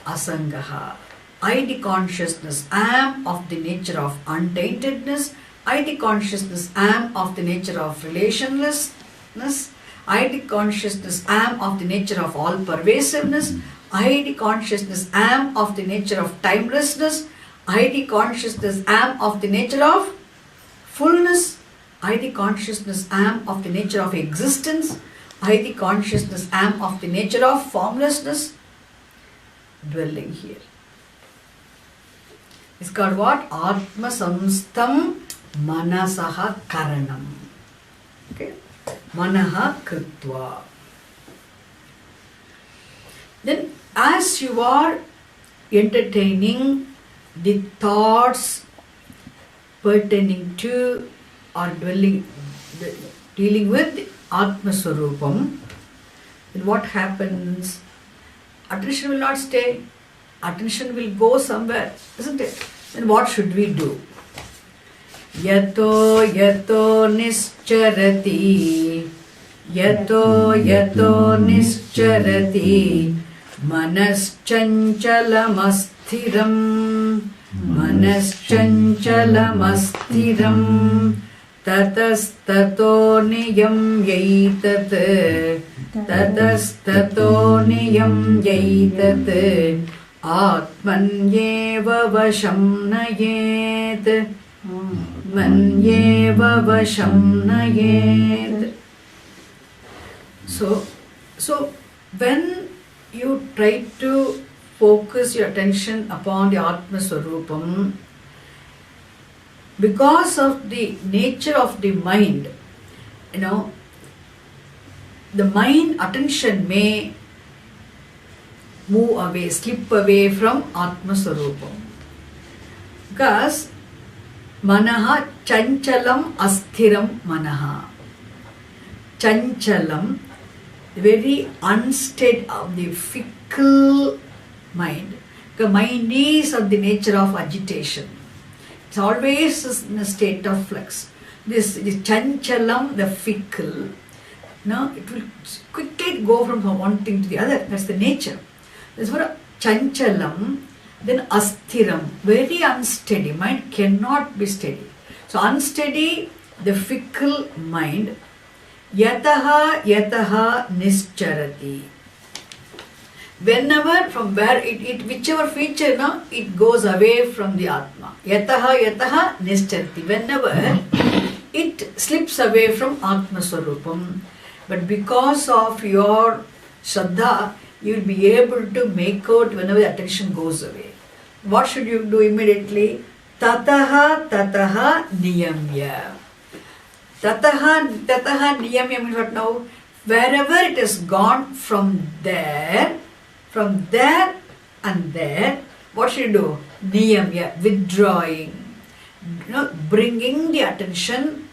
Asangaha. I, the consciousness, am of the nature of untaintedness. I, the consciousness, am of the nature of relationlessness. I, the consciousness, am of the nature of all pervasiveness. I, the consciousness, am of the nature of timelessness. I, the consciousness, am of the nature of fullness. I, the consciousness, am of the nature of existence. I, the consciousness, am of the nature of formlessness. Dwelling here. It's called what? Atma samstam manasaha karanam. Okay? Manaha krutva. Then as you are entertaining the thoughts pertaining to or dealing with Atma Swarupam, then what happens? Attention will not stay. Attention will go somewhere, isn't it? Then what should we do? Yato yato nischarati, yato yato nischarati, manaschanchalamastiram, manaschanchalamastiram. Tatastato niyam yaitat, tatastato niyam yaitat, atmanyeva vasham nayet, manyeva vasham nayet. So when you try to focus your attention upon the Atma Swarupam, because of the nature of the mind, the mind attention may move away, slip away from Atma Swarupam. Because manaha chanchalam asthiram manaha. Chanchalam, very unsteady, of the fickle mind. The mind is of the nature of agitation. It's always in a state of flux. This chanchalam, the fickle, it will quickly go from one thing to the other. That's the nature. That's what chanchalam, then asthiram, very unsteady. Mind cannot be steady. So unsteady, the fickle mind, yataha nischarati. Whenever, from where it whichever feature it goes away from the Atma. Yataha nischarati. Whenever it slips away from Atma Swarupam. But because of your Shraddha, you will be able to make out whenever the attention goes away. What should you do immediately? Tataha niyamya. Tataha niyamya means what now? Wherever it has gone from there and there, what should you do? Niyamya, withdrawing, bringing the attention,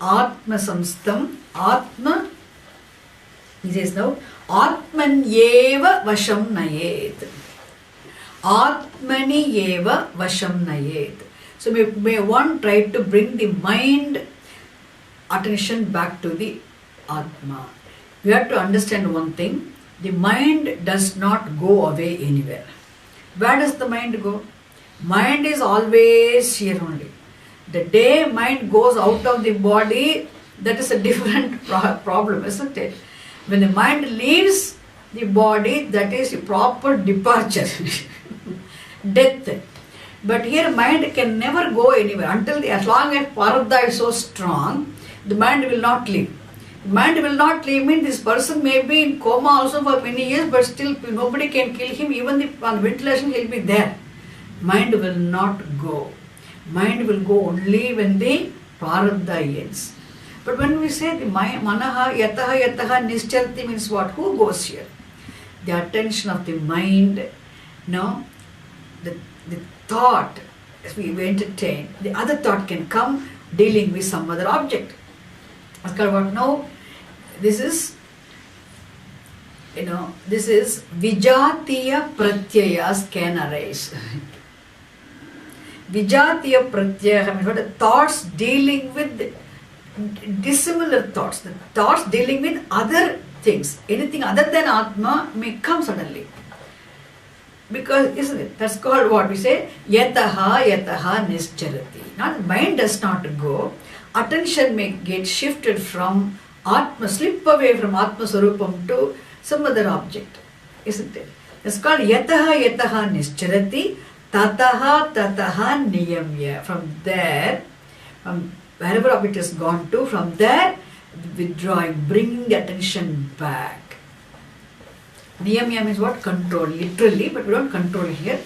Atma Samstam, Atma, he says now, Atman Yeva Vasham Nayet. Atmani Yeva Vasham Nayet. So may one try to bring the mind attention back to the Atma. We have to understand one thing, the mind does not go away anywhere. Where does the mind go? Mind is always here only. The day mind goes out of the body, that is a different problem, isn't it? When the mind leaves the body, that is a proper departure, death. But here mind can never go anywhere as long as Parada is so strong, the mind will not leave. Mind will not leave means this person may be in coma also for many years, but still nobody can kill him. Even on ventilation he will be there. Mind will not go. Mind will go only when the Parada ends. But when we say the manaha yataha nischarati means what? Who goes here? The attention of the mind, the thought, as we entertain, the other thought can come dealing with some other object. Now, this is Vijatiya Pratyayas can arise. Vijatiya Pratyaya means what? The thoughts dealing with dissimilar thoughts, the thoughts dealing with other things, anything other than Atma may come suddenly. Because, isn't it? That's called what we say, Yataha nischarati. Not the mind does not go. Attention may get shifted from Atma, slip away from Atma Sarupam to some other object, isn't it? It's called Yataha nischarati, Tataha niyamya. From there, from wherever object has gone to, from there, withdrawing, bringing the attention back. Niyamya means what? Control, literally, but we don't control here.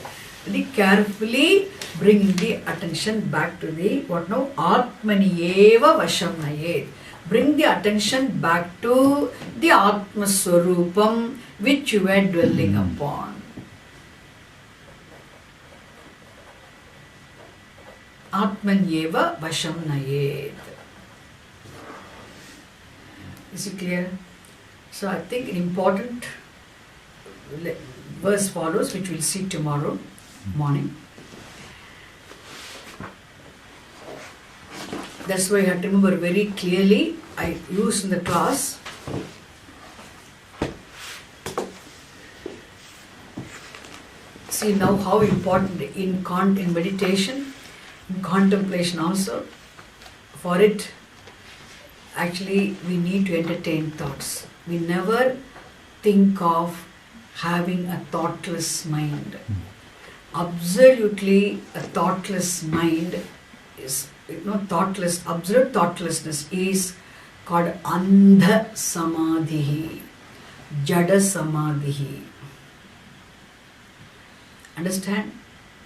Really carefully bring the attention back to the, what now? Atmani eva vasham nayet. Bring the attention back to the Atma Swarupam which you were dwelling upon. Atman eva vasham nayet. Is it clear? So I think an important verse follows, which we'll see tomorrow morning. That's why you have to remember very clearly. I used in the class. See now how important in meditation, in contemplation also. For it, actually, we need to entertain thoughts. We never think of having a thoughtless mind. Absolutely, a thoughtless mind is, thoughtless, absolute thoughtlessness is called Andha Samadhi, Jada Samadhi. Understand?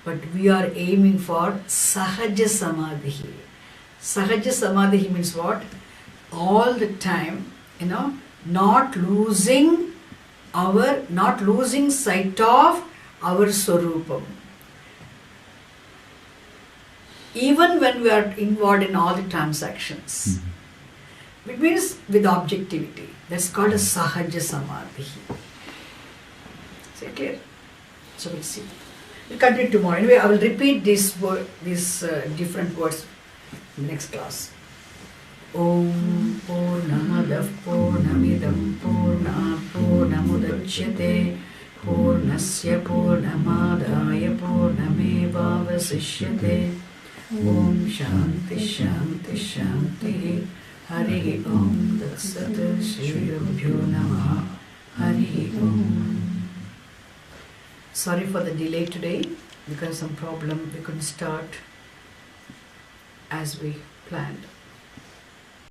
But we are aiming for Sahaja Samadhi. Sahaja Samadhi means what? All the time, not losing sight of our Swarupam. Even when we are involved in all the transactions. It means with objectivity. That's called a Sahaja Samadhi. Is it clear? So we'll see. We'll continue tomorrow. Anyway, I will repeat these different words in the next class. Om Purnamadav Purnamidam Purnat Purnamudachyate Purnasya Purnamadaya Purnameva Vasishyate. Om Shanti Shanti Shanti. Hari Om Tatsat Shri Rubhyo Namaha. Hari Om. Sorry for the delay today, because of some problem we couldn't start as we planned.